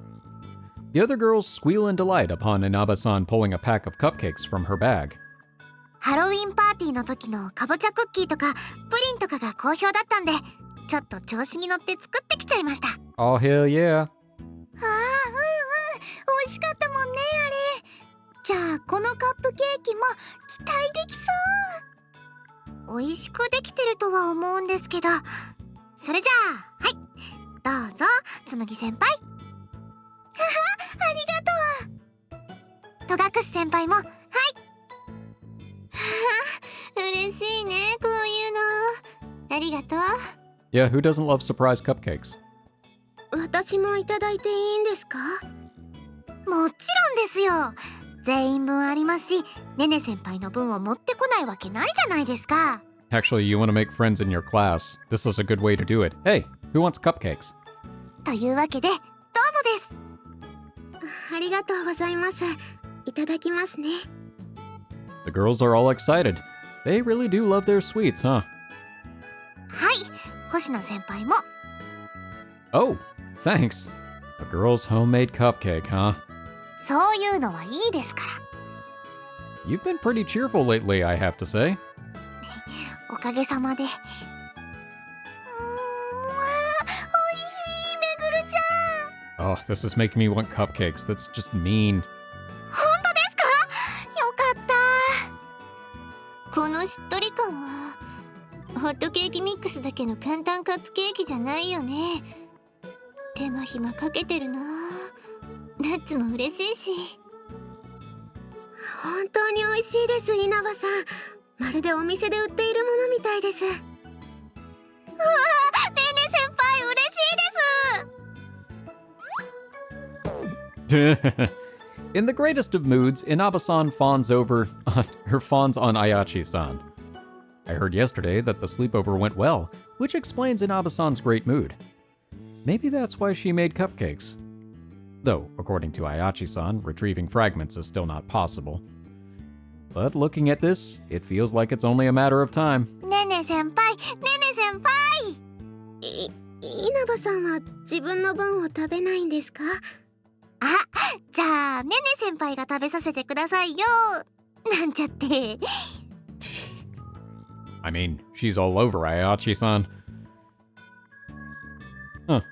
The other girls squeal in delight upon Inaba-san pulling a pack of cupcakes from her bag. ハロウィンパーティーの時のかぼちゃクッキーとかプリンとかが好評だったんで、ちょっと調子に乗って作ってきちゃいました。 Oh, hell yeah. 美味しかったもんねあれ。じゃあこのカップケーキも期待できそう。美味しくできてるとは思うんですけど、それじゃあはい、どうぞ紬先輩。ありがとう。戸隠先輩もはい。嬉しいねこういうの。ありがとう。Yeah, who doesn't love surprise cupcakes? 私もいただいていいんですか？もちろんですよ。全員分ありますし、ねね先輩の分を持ってこないわけないじゃないですか。Actually, you want to make friends in your class. This is a good way to do it. Hey, who wants cupcakes? というわけで、どうぞです。ありがとうございます。いただきますね。The girls are all excited. They really do love their sweets, huh? はい、星野先輩も。Oh, thanks. A girl's homemade cupcake, huh? そういうのはいいですから。You've been pretty cheerful lately, I have to say. おかげさまで。わあ、おいしい、めぐるちゃん。 Oh, this is making me want cupcakes. That's just mean. 本当ですか？よかった。このしっとり感はホットケーキミックスだけの簡単カップケーキじゃないよね。手間暇かけてるな。ナッツも嬉しいし。本当に美味しいです、稲葉さん。まるでお店で売っているものみたいです。うわあ、ねね先輩嬉しいです。In the greatest of moods, Inaba-san fawns on Ayachi-san. I heard yesterday that the sleepover went well, which explains Inaba-san's great mood. Maybe that's why she made cupcakes. Though, according to Ayachi-san, retrieving fragments is still not possible. But looking at this, it feels like it's only a matter of time. ねね先輩、ねね先輩。稲葉さんは自分の分を食べないんですか？あ、じゃあねね先輩が食べさせてくださいよ。なんちゃって。I mean, she's all over Ayachi-san. Huh.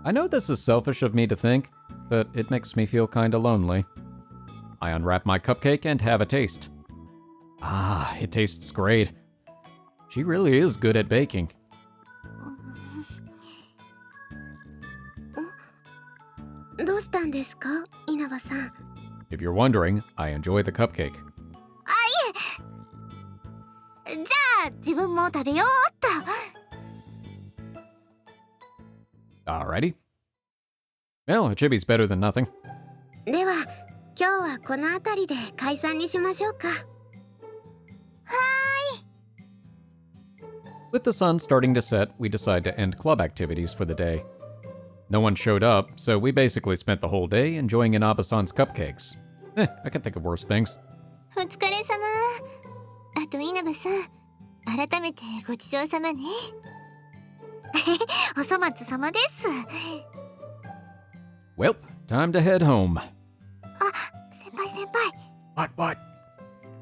I know this is selfish of me to think, but it makes me feel kinda lonely. I unwrap my cupcake and have a taste. Ah, it tastes great. She really is good at baking. どうしたんですか、稲葉さん。If you're wondering, I enjoy the cupcake. じゃあ自分も食べようっと。 Alrighty. Well, a chibby's better than nothing. では、今日はこの辺りで解散にしましょうか。With the sun starting to set, we decide to end club activities for the day. No one showed up, so we basically spent the whole day enjoying Inaba-san's cupcakes. I can think of worse things. お疲れ様。あと稲葉さん、改めてごちそうさまね。お粗末様です。 Well, time to head home. 先輩先輩。 What?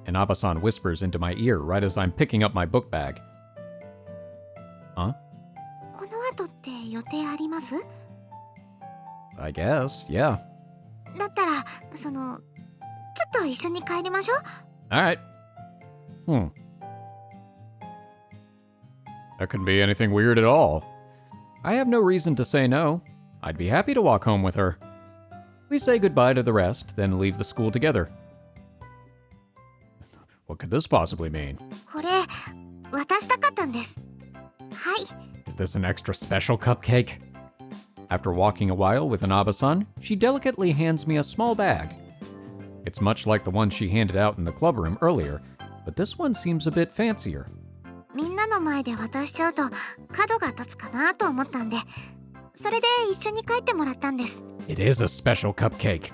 Inaba-san whispers into my ear right as I'm picking up my book bag. Huh? この後って予定あります？ I guess, yeah. だったら、ちょっと一緒に帰りましょう。 Alright. That couldn't be anything weird at all. I have no reason to say no. I'd be happy to walk home with her. We say goodbye to the rest, then leave the school together. What could this possibly mean? これ、渡したかったんです。はい。 Is this an extra special cupcake? After walking a while with Inaba-san, she delicately hands me a small bag. It's much like the one she handed out in the club room earlier, but this one seems a bit fancier. みんなの前で渡しちゃうと角が立つかなと思ったんで、それで一緒に帰ってもらったんです。 It is a special cupcake.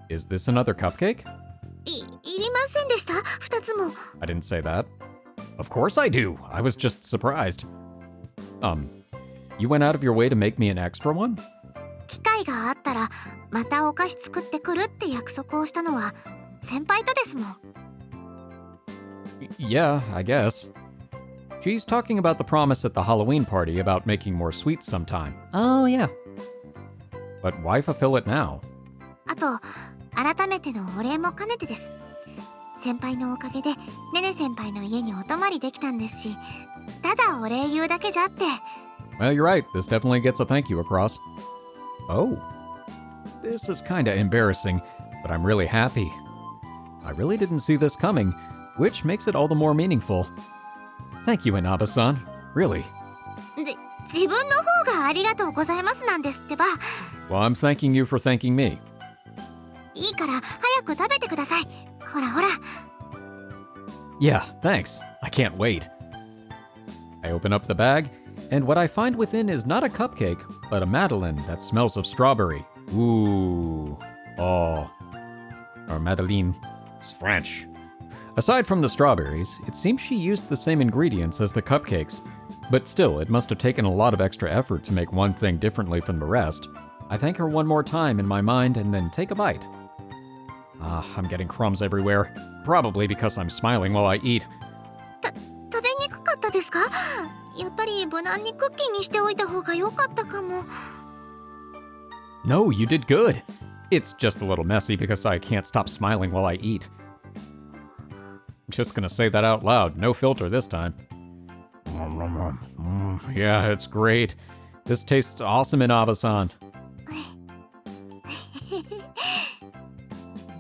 Is this another cupcake? いりませんでした？二つも。 I didn't say that. Of course I do. I was just surprised. You went out of your way to make me an extra one? 機会があったらまたお菓子作ってくるって約束をしたのは先輩とですもん。Yeah, I guess. She's talking about the promise at the Halloween party about making more sweets sometime. Oh, yeah. But why fulfill it now? あと、改めてのお礼も兼ねてです。先輩のおかげでねね先輩の家にお泊まりできたんですし、ただお礼言うだけじゃって。 Well, you're right. This definitely gets a thank you across. Oh. This is kinda embarrassing, but I'm really happy. I really didn't see this coming, which makes it all the more meaningful. Thank you, Inaba-san. Really? 自分の方がありがとうございますなんですってば。 Well, I'm thanking you for thanking me. いいから早く食べてください。ほらほら。 Yeah, thanks. I can't wait. I open up the bag, and what I find within is not a cupcake, but a madeleine that smells of strawberry. Ooh. Oh. Or madeleine. It's French. Aside from the strawberries, it seems she used the same ingredients as the cupcakes. But still, it must have taken a lot of extra effort to make one thing differently from the rest. I thank her one more time in my mind and then take a bite. I'm getting crumbs everywhere. Probably because I'm smiling while I eat. 食べにくかったですか？やっぱり無難にクッキーにしておいた方が良かったかも。 No, you did good. It's just a little messy because I can't stop smiling while I eat. I'm just gonna say that out loud, no filter this time. Yeah, it's great. This tastes awesome in Abasan.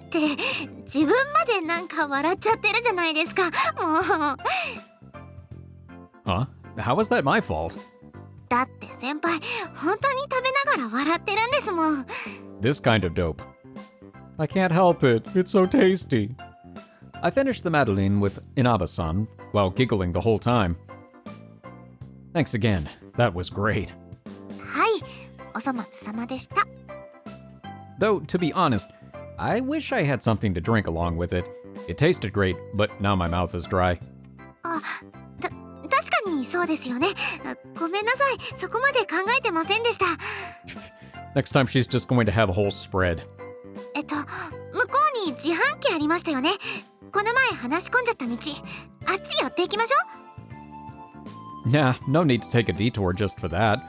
って自分までなんか笑っちゃってるじゃないですか。もう。 Huh? How was that my fault? だって先輩本当に食べながら笑ってるんですもん。 This kind of dope. I can't help it. It's so tasty. I finished the madeleine with Inaba-san while giggling the whole time. Thanks again. That was great. はい、お粗末様でした。 Though, to be honest, I wish I had something to drink along with it. It tasted great, but now my mouth is dry. あ、確かにそうですよね。ごめんなさい、そこまで考えてませんでした。 Next time she's just going to have a whole spread. 向こうに自販機ありましたよね。この前話し込んじゃった道、あっち寄っていきましょう。 Nah, no need to take a detour just for that.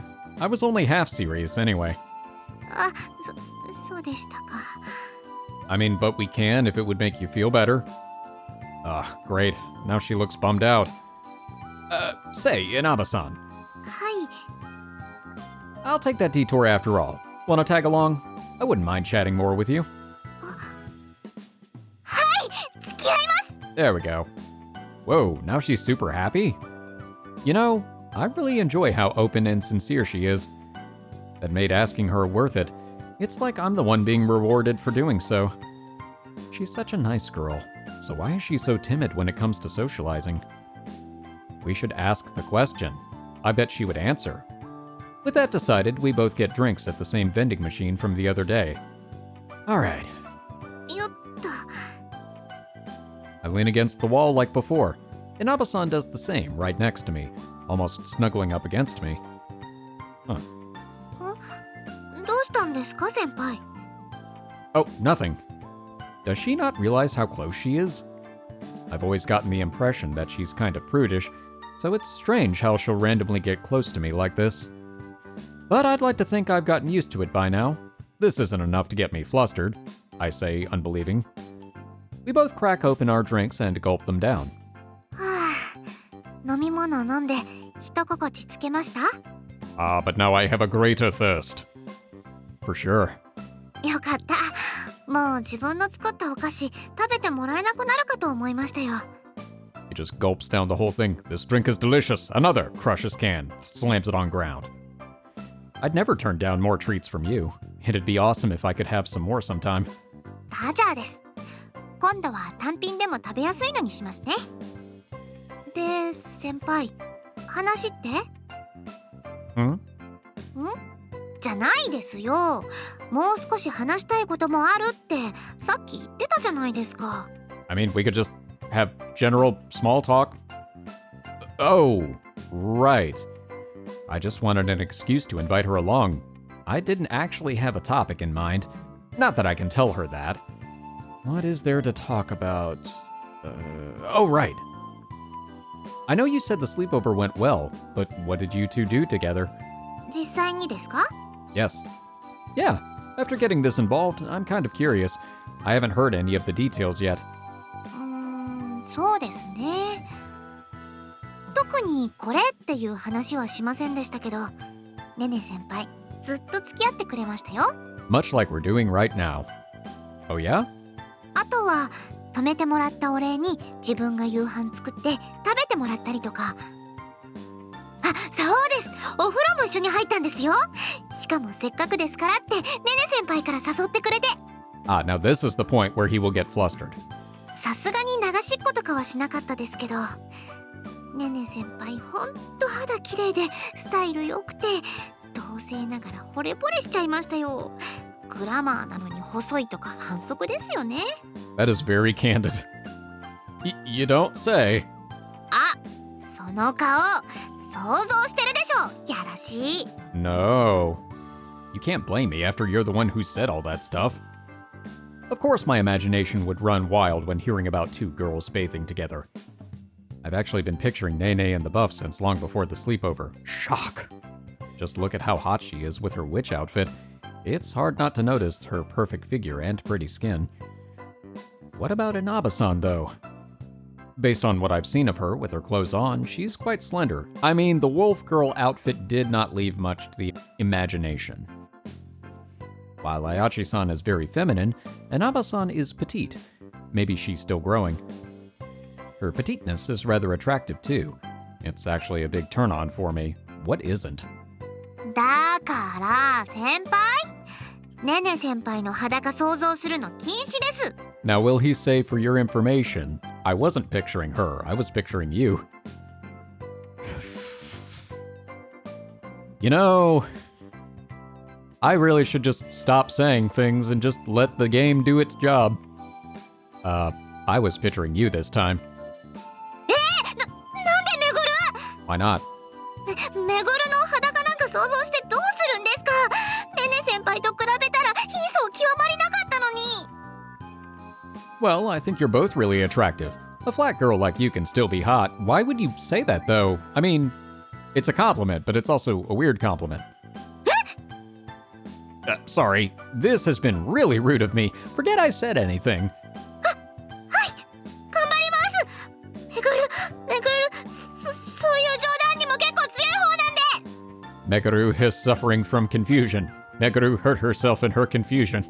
I was only half serious anyway. あ、そうでしたか。 I mean, but we can if it would make you feel better. Great. Now she looks bummed out. Say, Inaba-san, はい。 I'll take that detour after all. Wanna tag along? I wouldn't mind chatting more with you. 付き合います。 There we go. Whoa, now she's super happy? You know, I really enjoy how open and sincere she is. That made asking her worth it. It's like I'm the one being rewarded for doing so. She's such a nice girl, so why is she so timid when it comes to socializing? We should ask the question. I bet she would answer. With that decided, we both get drinks at the same vending machine from the other day. Alright. よっと。 I lean against the wall like before, and Abasan does the same right next to me, almost snuggling up against me. Huh. どうしたんですか、先輩。 Oh, nothing. Does she not realize how close she is? I've always gotten the impression that she's kind of prudish, so it's strange how she'll randomly get close to me like this. But I'd like to think I've gotten used to it by now. This isn't enough to get me flustered, I say, unbelieving. We both crack open our drinks and gulp them down. はあ、飲み物飲んで一心地つけました？ But now I have a greater thirst. For sure. よかった。もう自分の作ったお菓子食べてもらえなくなるかと思いましたよ。 He just gulps down the whole thing. This drink is delicious. Another. Crushes can. Slams it on ground. I'd never turn down more treats from you. It'd be awesome if I could have some more sometime. ラジャーです。今度は単品でも食べやすいのにしますね。で、先輩、話って？ Hmm? じゃないですよ。もう少し話したいこともあるってさっき言ってたじゃないですか。 I mean, we could just have general small talk. Oh, right. I just wanted an excuse to invite her along. I didn't actually have a topic in mind. Not that I can tell her that. What is there to talk about? Oh, right. I know you said the sleepover went well, but what did you two do together? 実際にですか？ Yes. Yeah, after getting this involved, I'm kind of curious. I haven't heard any of the details yet. そうですね。特にこれっていう話はしませんでしたけど、ねね先輩、ずっと付き合ってくれましたよ。 Much like we're doing right now. Oh yeah? あとは、泊めてもらったお礼に自分が夕飯作って食べてもらったりとか。そうです。お風呂も一緒に入ったんですよ。しかもせっかくですからってネネ先輩から誘ってくれて。Ah, now this is the point where he will get flustered. さすがに流しっことかはしなかったですけど、ネネ先輩ほんと肌綺麗でスタイル良くて、同性ながら惚れ惚れしちゃいましたよ。グラマーなのに細いとか反則ですよね。 That is very candid. You don't say. あ、その顔想像してるでしょ。やらしい。 No. You can't blame me after you're the one who said all that stuff. Of course my imagination would run wild when hearing about two girls bathing together. I've actually been picturing Nene and the buff since long before the sleepover. Shock! Just look at how hot she is with her witch outfit. It's hard not to notice her perfect figure and pretty skin. What about Inaba-san, though? Based on what I've seen of her with her clothes on, she's quite slender. I mean, the wolf girl outfit did not leave much to the imagination. While Ayachi-san is very feminine, Inaba-san is petite. Maybe she's still growing. Her petiteness is rather attractive too. It's actually a big turn-on for me. What isn't? だから先輩、ネネ先輩の裸想像するの禁止です。 Now will he say, for your information, I wasn't picturing her, I was picturing you. You know, I really should just stop saying things and just let the game do its job. I was picturing you this time. なんでめぐる？ Why not? めぐるの裸なんか想像してどうするんですか？ネネ先輩と比べたら貧相極まりなかったのに。 Well, I think you're both really attractive. A flat girl like you can still be hot. Why would you say that, though? I mean, it's a compliment, but it's also a weird compliment. Sorry, this has been really rude of me. Forget I said anything. 頑張ります。めぐる、そういう冗談にも結構強い方なんで。 Meguru is suffering from confusion. Meguru hurt herself in her confusion.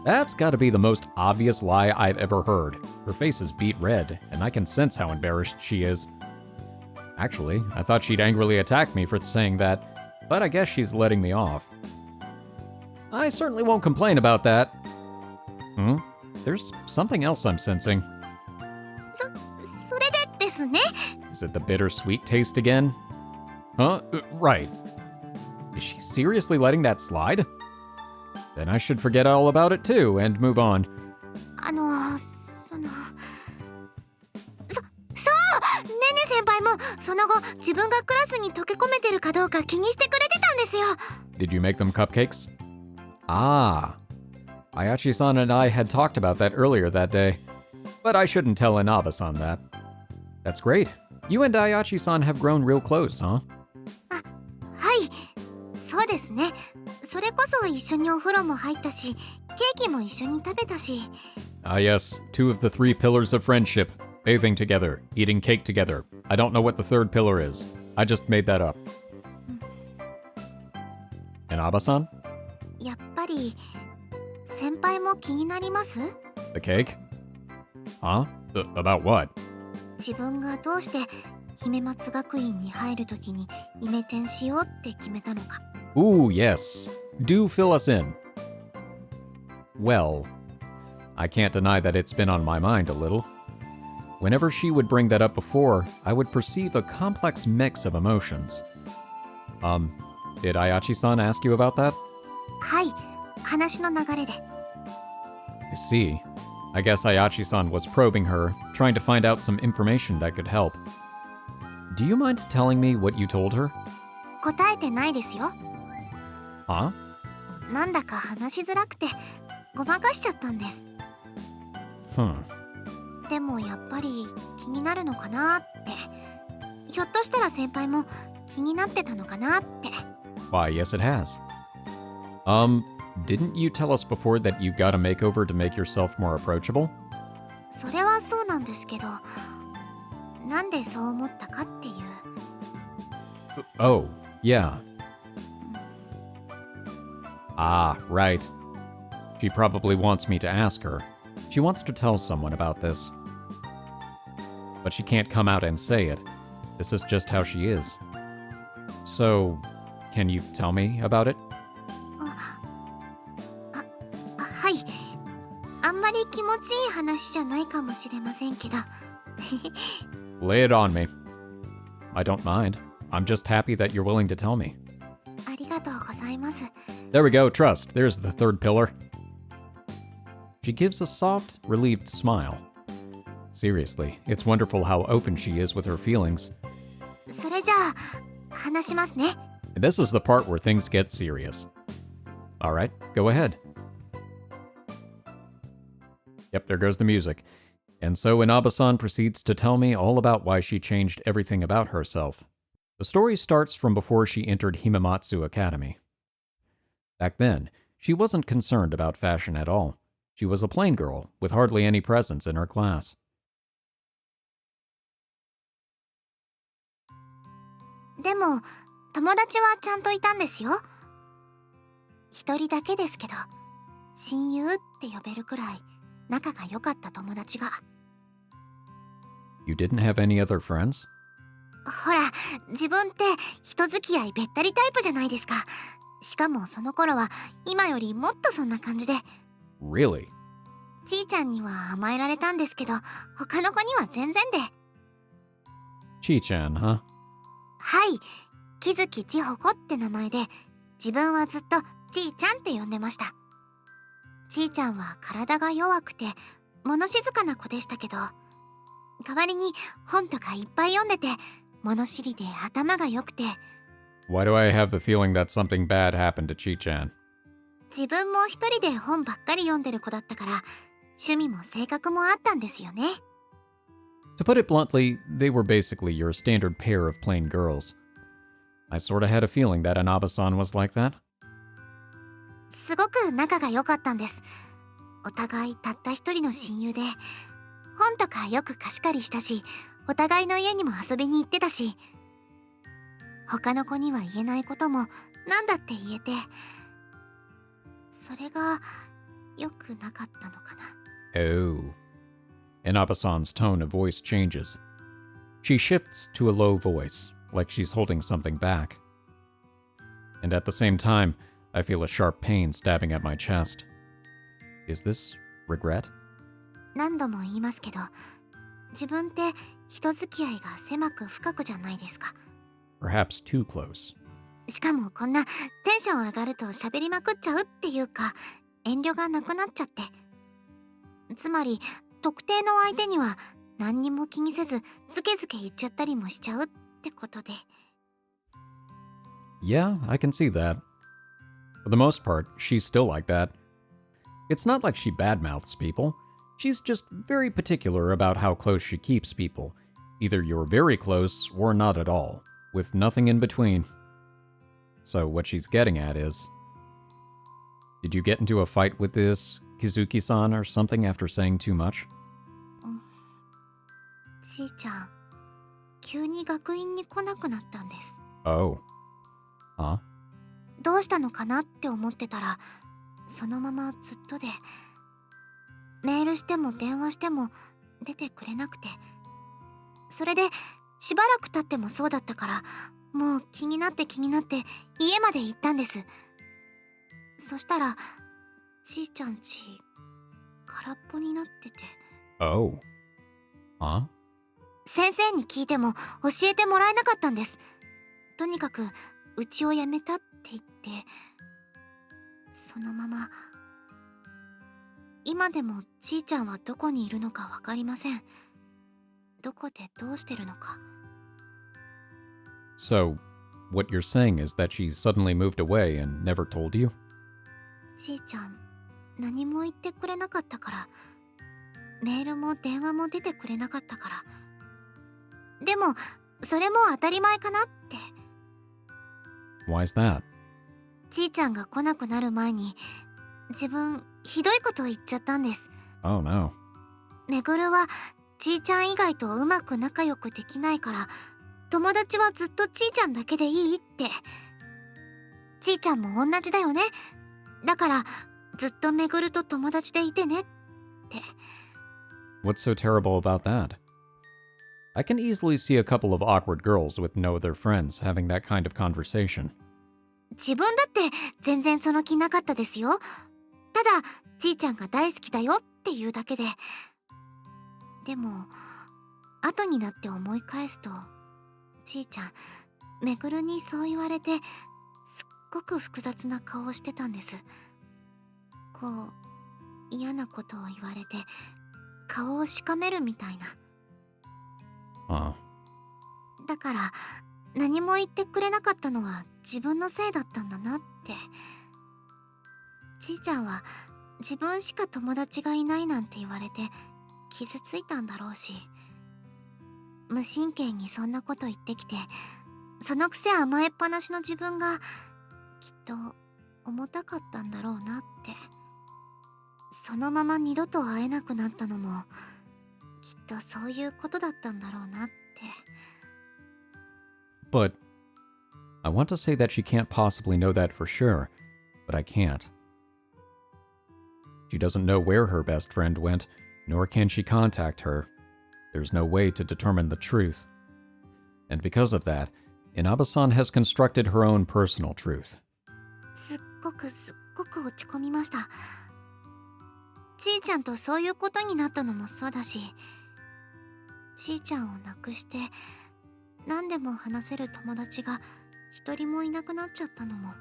That's gotta be the most obvious lie I've ever heard. Her face is beet red, and I can sense how embarrassed she is. Actually, I thought she'd angrily attack me for saying that, but I guess she's letting me off. I certainly won't complain about that. There's something else I'm sensing. それでですね。 Is it the bittersweet taste again? Huh? Right. Is she seriously letting that slide? Then I should forget all about it too and move on. そうネネ先輩もその後自分がクラスに溶け込めてるかどうか気にしてくれてたんですよ。 Did you make them cupcakes? Ah. Ayachi-san and I had talked about that earlier that day. But I shouldn't tell Inaba-san that. That's great. You and Ayachi-san have grown real close, huh? はい、そうですね。それこそ一緒にお風呂も入ったし、ケーキも一緒に食べたし。 Ah yes, two of the three pillars of friendship. Bathing together, eating cake together. I don't know what the third pillar is. I just made that up. Inaba-san? やっぱり先輩も気になります？ The cake? Huh? About what? 自分がどうして姫松学院に入るときにイメチェンしようって決めたのか。 Ooh, yes. Do fill us in. Well, I can't deny that it's been on my mind a little. Whenever she would bring that up before, I would perceive a complex mix of emotions. Did Ayachi-san ask you about that? はい、話の流れで。 I see. I guess Ayachi-san was probing her, trying to find out some information that could help. Do you mind telling me what you told her? 答えてないですよ。 Huh? なんだか話しづらくてごまかしちゃったんです。 でもやっぱり気になるのかなって。ひょっとしたら先輩も気になってたのかなって。 Why, yes it has. Didn't you tell us before that you got a makeover to make yourself more approachable? それはそうなんですけど、なんでそう思ったかっていう。 Oh, yeah. Ah, right. She probably wants me to ask her. She wants to tell someone about this. But she can't come out and say it. This is just how she is. So, can you tell me about it? はい。あんまり気持ちいい話じゃないかもしれませんけど。Lay it on me. I don't mind. I'm just happy that you're willing to tell me. ありがとうございます。 There we go, trust. There's the third pillar. She gives a soft, relieved smile. Seriously, it's wonderful how open she is with her feelings. それじゃあ、話しますね。 And this is the part where things get serious. Alright, go ahead. Yep, there goes the music. And so Inaba-san proceeds to tell me all about why she changed everything about herself. The story starts from before she entered Himamatsu Academy. Back then, she wasn't concerned about fashion at all. She was a plain girl with hardly any presence in her class. でも、友達はちゃんといたんですよ。一人だけですけど、親友って呼べるくらい仲が良かった友達が。You didn't have any other friends? ほら、自分って人付き合いべったりタイプじゃないですか。しかもその頃は今よりもっとそんな感じで。 Really? ちーちゃんには甘えられたんですけど、他の子には全然で。 Chi-chan, huh? はい、木月千穂子って名前で、自分はずっとちーちゃんって呼んでました。ちーちゃんは体が弱くて物静かな子でしたけど、代わりに本とかいっぱい読んでて、物知りで頭が良くて。 Why do I have the feeling that something bad happened to Chi-chan? 自分も一人で本ばっかり読んでる子だったから、趣味も性格もあったんですよね。 To put it bluntly, they were basically your standard pair of plain girls. I sorta had a feeling that Inaba-san was like that. すごく仲が良かったんです。お互いたった一人の親友で、本とかよく貸し借りしたし、お互いの家にも遊びに行ってたし、他の子には言えないこともなんだって言えて、それが良くなかったのかな。 Oh. Inaba-san's tone of voice changes. She shifts to a low voice, like she's holding something back. And at the same time, I feel a sharp pain stabbing at my chest. Is this regret? 何度も言いますけど、自分って人付き合いが狭く深くじゃないですか。 Perhaps too close. しかもこんなテンション上がると喋りまくっちゃうっていうか、遠慮がなくなっちゃって。つまり特定の相手には何にも気にせずズケズケ言っちゃったりもしちゃうってことで。 Yeah, I can see that. For the most part, she's still like that. It's not like she badmouths people. She's just very particular about how close she keeps people. Either you're very close or not at all, with nothing in between. So what she's getting at is... Did you get into a fight with this Kizuki-san or something after saying too much? ちーちゃん、急に学院に来なくなったんです。 Oh. Huh? どうしたのかなって思ってたら、そのままずっとで、メールしても電話しても出てくれなくて、それでしばらく経ってもそうだったから、もう気になって家まで行ったんです。そしたらちーちゃんち空っぽになってて。 Oh. Huh? 先生に聞いても教えてもらえなかったんです。とにかくうちを辞めたって言って、そのまま。今でもちーちゃんはどこにいるのかわかりません。どこでどうしてるのか。 So, what you're saying is that she suddenly moved away and never told you? ちーちゃん何も言ってくれなかったから、メールも電話も出てくれなかったから。でもそれも当たり前かなって。 Why's that? ちーちゃんが来なくなる前に自分ひどいことを言っちゃったんです。 Oh no. めぐるはちーちゃん以外とうまく仲良くできないから、友達はずっとちーちゃんだけでいいって。ちーちゃんも同じだよね。だからずっとめぐると友達でいてねって。 What's so terrible about that? I can easily see a couple of awkward girls with no other friends having that kind of conversation. 自分だって全然その気なかったですよ。ただちーちゃんが大好きだよっていうだけで。でも後になって思い返すと、ちーちゃんめぐるにそう言われてすっごく複雑な顔をしてたんです。こう嫌なことを言われて顔をしかめるみたいな。だから何も言ってくれなかったのは自分のせいだったんだなって。ちーちゃんは自分しか友達がいないなんて言われて傷ついたんだろうし、無神経にそんなこと言ってきて、そのくせ甘えっぱなしの自分がきっと重たかったんだろうなって。そのまま二度と会えなくなったのもきっとそういうことだったんだろうなって。 But I want to say that she can't possibly know that for sure, but I can't. She doesn't know where her best friend went, nor can she contact her. There's no way to determine the truth. And because of that, Inaba-san has constructed her own personal truth. すっごく落ち込みました。ちーちゃんとそういうことになったのもそうだし、ちーちゃんを亡くして何でも話せる友達が一人もいなくなっちゃったのも。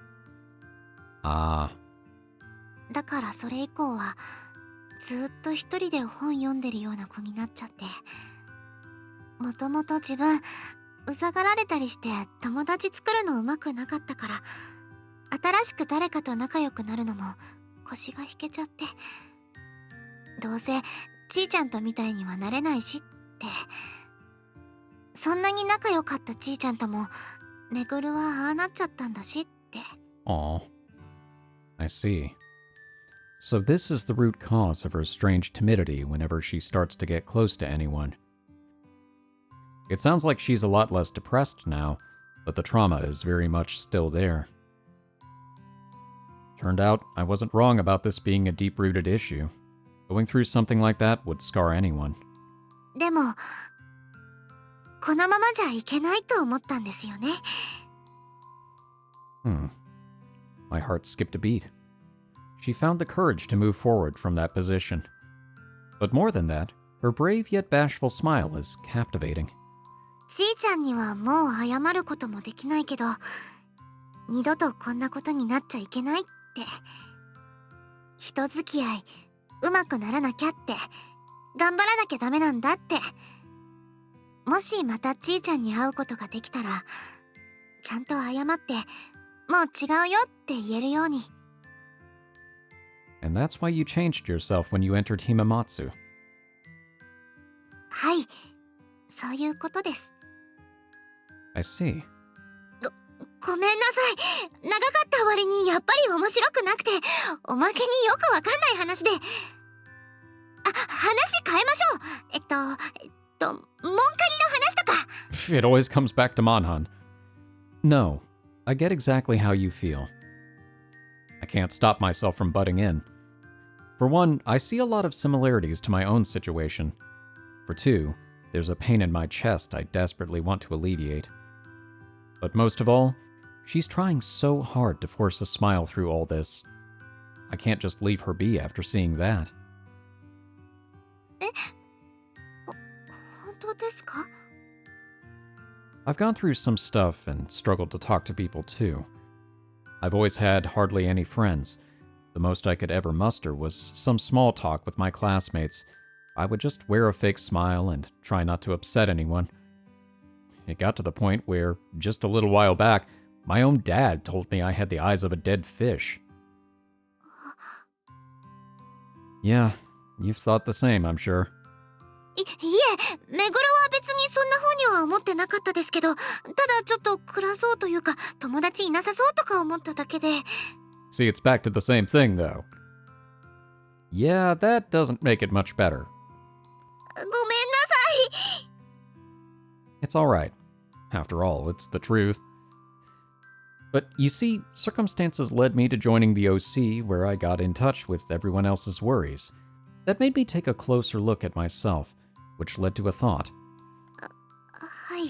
だからそれ以降はずっと一人で本読んでるような子になっちゃって。もともと自分うざがられたりして友達作るのうまくなかったから、新しく誰かと仲良くなるのも腰が引けちゃって、どうせちーちゃんとみたいにはなれないしって。そんなに仲良かったちーちゃんともめぐるはああなっちゃったんだしって。Aw. I see. So this is the root cause of her strange timidity whenever she starts to get close to anyone. It sounds like she's a lot less depressed now, but the trauma is very much still there. Turned out, I wasn't wrong about this being a deep-rooted issue. Going through something like that would scar anyone. でもこのままじゃいけないと思ったんですよね。My heart skipped a beat. She found the courage to move forward from that position. But more than that, her brave yet bashful smile is captivating. ちーちゃんにはもう謝ることもできないけど、二度とこんなことになっちゃいけないって。人付き合いうまくならなきゃって、頑張らなきゃダメなんだって。もしまたちーちゃんに会うことができたら、ちゃんと謝ってもう違うよって言えるように。 And that's why you changed yourself when you entered Himamatsu. はい、そういうことです。 I see. ごめんなさい。長かった割にやっぱり面白くなくて、おまけによくわかんない話で。話変えましょう。モンカリの話とか。It always comes back to Monhan. No, I get exactly how you feel. I can't stop myself from butting in. For one, I see a lot of similarities to my own situation. For two, there's a pain in my chest I desperately want to alleviate. But most of all, she's trying so hard to force a smile through all this. I can't just leave her be after seeing that. 本当ですか? I've gone through some stuff and struggled to talk to people too. I've always had hardly any friends. The most I could ever muster was some small talk with my classmates. I would just wear a fake smile and try not to upset anyone. It got to the point where, just a little while back, my own dad told me I had the eyes of a dead fish. Yeah, you've thought the same, I'm sure. いえ、めぐるは別にそんな風には思ってなかったですけど、ただちょっと暗そうというか、友達いなさそうとか思っただけで。See, it's back to the same thing, though. Yeah, that doesn't make it much better. ごめんなさい。 It's alright. After all, it's the truth. But you see, circumstances led me to joining the OC, where I got in touch with everyone else's worries. That made me take a closer look at myself, which led to a thought. い。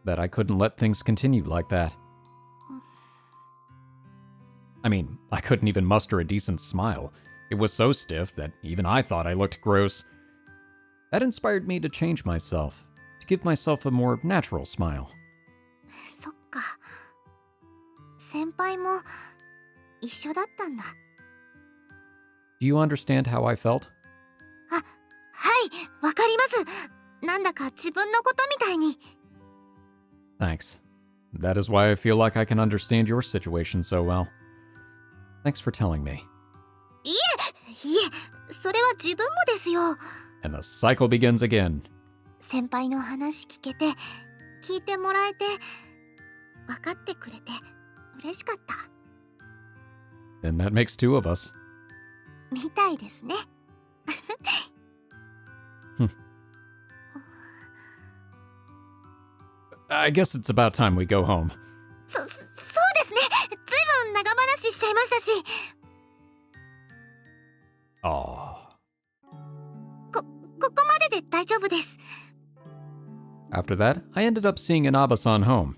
That I couldn't let things continue like that. I mean, I couldn't even muster a decent smile. It was so stiff that even I thought I looked gross. That inspired me to change myself, to give myself a more natural smile. そっか。先輩も一緒だったんだ。 Do you understand how I felt? はい、わかります。なんだか自分のことみたいに。 Thanks. That is why I feel like I can understand your situation so well. Thanks for telling me. いえ、それは自分もですよ。 And the cycle begins again. 先輩の話聞けて、聞いてもらえて、分かってくれて嬉しかった。 And that makes two of us. みたいですね。 I guess it's about time we go home. そうですね。ずいぶん長話しちゃいましたし。 Aww. ここまでで大丈夫です。 After that, I ended up seeing Inaba-san home.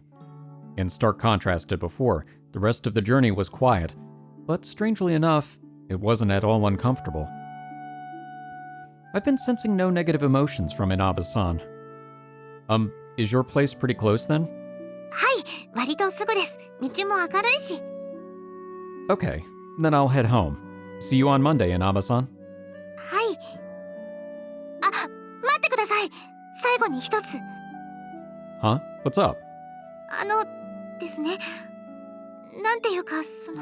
In stark contrast to before, the rest of the journey was quiet, but strangely enough, it wasn't at all uncomfortable. I've been sensing no negative emotions from Inaba-san. Is your place pretty close then? はい、割とすぐです。道も明るいし。 Okay, then I'll head home. See you on Monday, Inaba-san. はい。あ、待ってください。最後に一つ。 Huh? What's up? ですね。なんていうか、先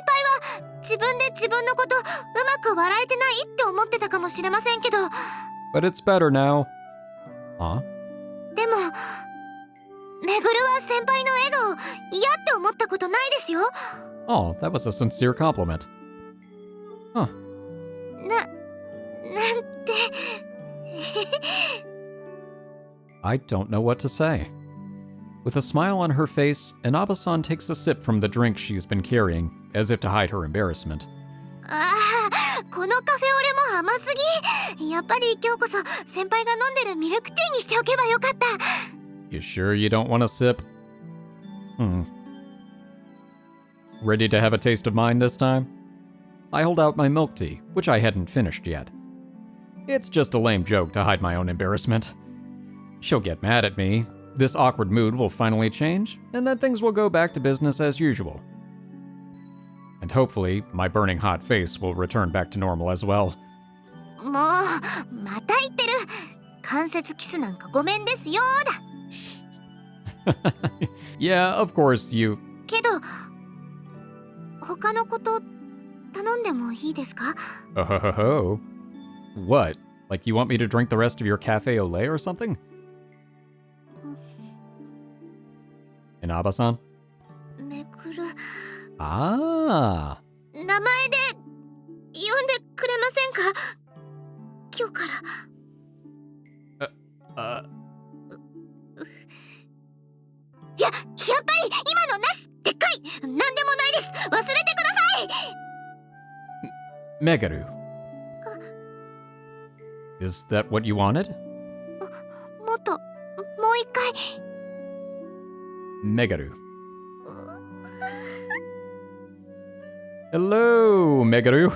輩は自分で自分のことうまく笑えてないって思ってたかもしれませんけど、 But it's better now. Huh? でも、めぐるは先輩の笑顔嫌って思ったことないですよ。 Oh, that was a sincere compliment. Huh. なんて。 I don't know what to say. With a smile on her face, Inaba-san takes a sip from the drink she's been carrying, as if to hide her embarrassment. ああ、このカフェオレも甘すぎ。やっぱり今日こそ先輩が飲んでるミルクティーにしておけばよかった。 You sure you don't want a sip? Ready to have a taste of mine this time? I hold out my milk tea, which I hadn't finished yet. It's just a lame joke to hide my own embarrassment. She'll get mad at me, this awkward mood will finally change, and then things will go back to business as usual. And hopefully, my burning hot face will return back to normal as well. もう、また言ってる。関節キスなんかごめんですよだ。 Yeah, of course, you... けど、他のこと頼んでもいいですか？ Oh, ho, ho, ho. What? Like you want me to drink the rest of your cafe au lait or something? Inaba-san? めぐる、 Ah. 名前で呼んでくれませんか？今日から。やっぱり今のなし。でっかい。なんでもないです。忘れてください。 Meguru. Is that what you wanted? もっと、もう一回。 Meguru. Hello, Meguru.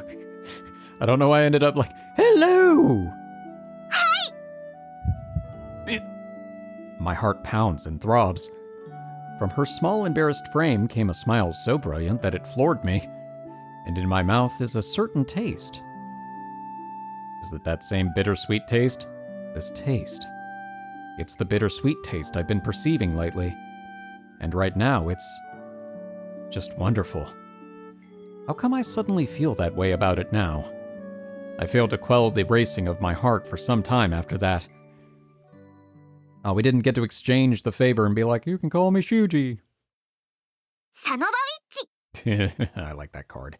I don't know why I ended up like, hello! My heart pounds and throbs. From her small, embarrassed frame came a smile so brilliant that it floored me. And in my mouth is a certain taste. Is it that same bittersweet taste? This taste. It's the bittersweet taste I've been perceiving lately. And right now, it's just wonderful. How come I suddenly feel that way about it now? I failed to quell the racing of my heart for some time after that. Oh, we didn't get to exchange the favor and be like, you can call me Shuuji. サノバウィッチ。 I like that card.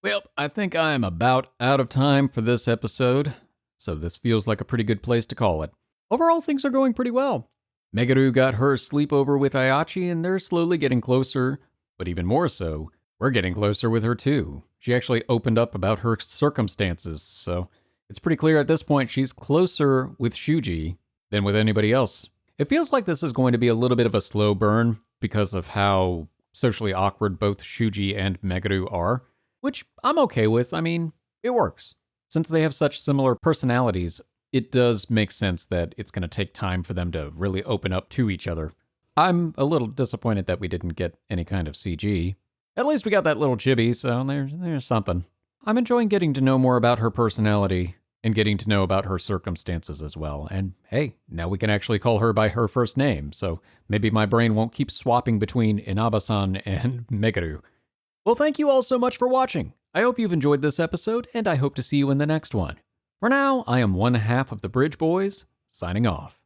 Well, I think I'm about out of time for this episode, so this feels like a pretty good place to call it. Overall, things are going pretty well. Meguru got her sleepover with Ayachi, and they're slowly getting closer, but even more so, we're getting closer with her too. She actually opened up about her circumstances, so It's pretty clear at this point she's closer with Shuuji than with anybody else. It feels like this is going to be a little bit of a slow burn because of how socially awkward both Shuuji and Meguru are, which I'm okay with. I mean, it works. Since they have such similar personalities, it does make sense that it's going to take time for them to really open up to each other. I'm a little disappointed that we didn't get any kind of CG. At least we got that little chibi, so there's something. I'm enjoying getting to know more about her personality and getting to know about her circumstances as well. And hey, now we can actually call her by her first name, so maybe my brain won't keep swapping between Inaba-san and Meguru. Well, thank you all so much for watching. I hope you've enjoyed this episode, and I hope to see you in the next one. For now, I am one half of the Bridge Boys, signing off.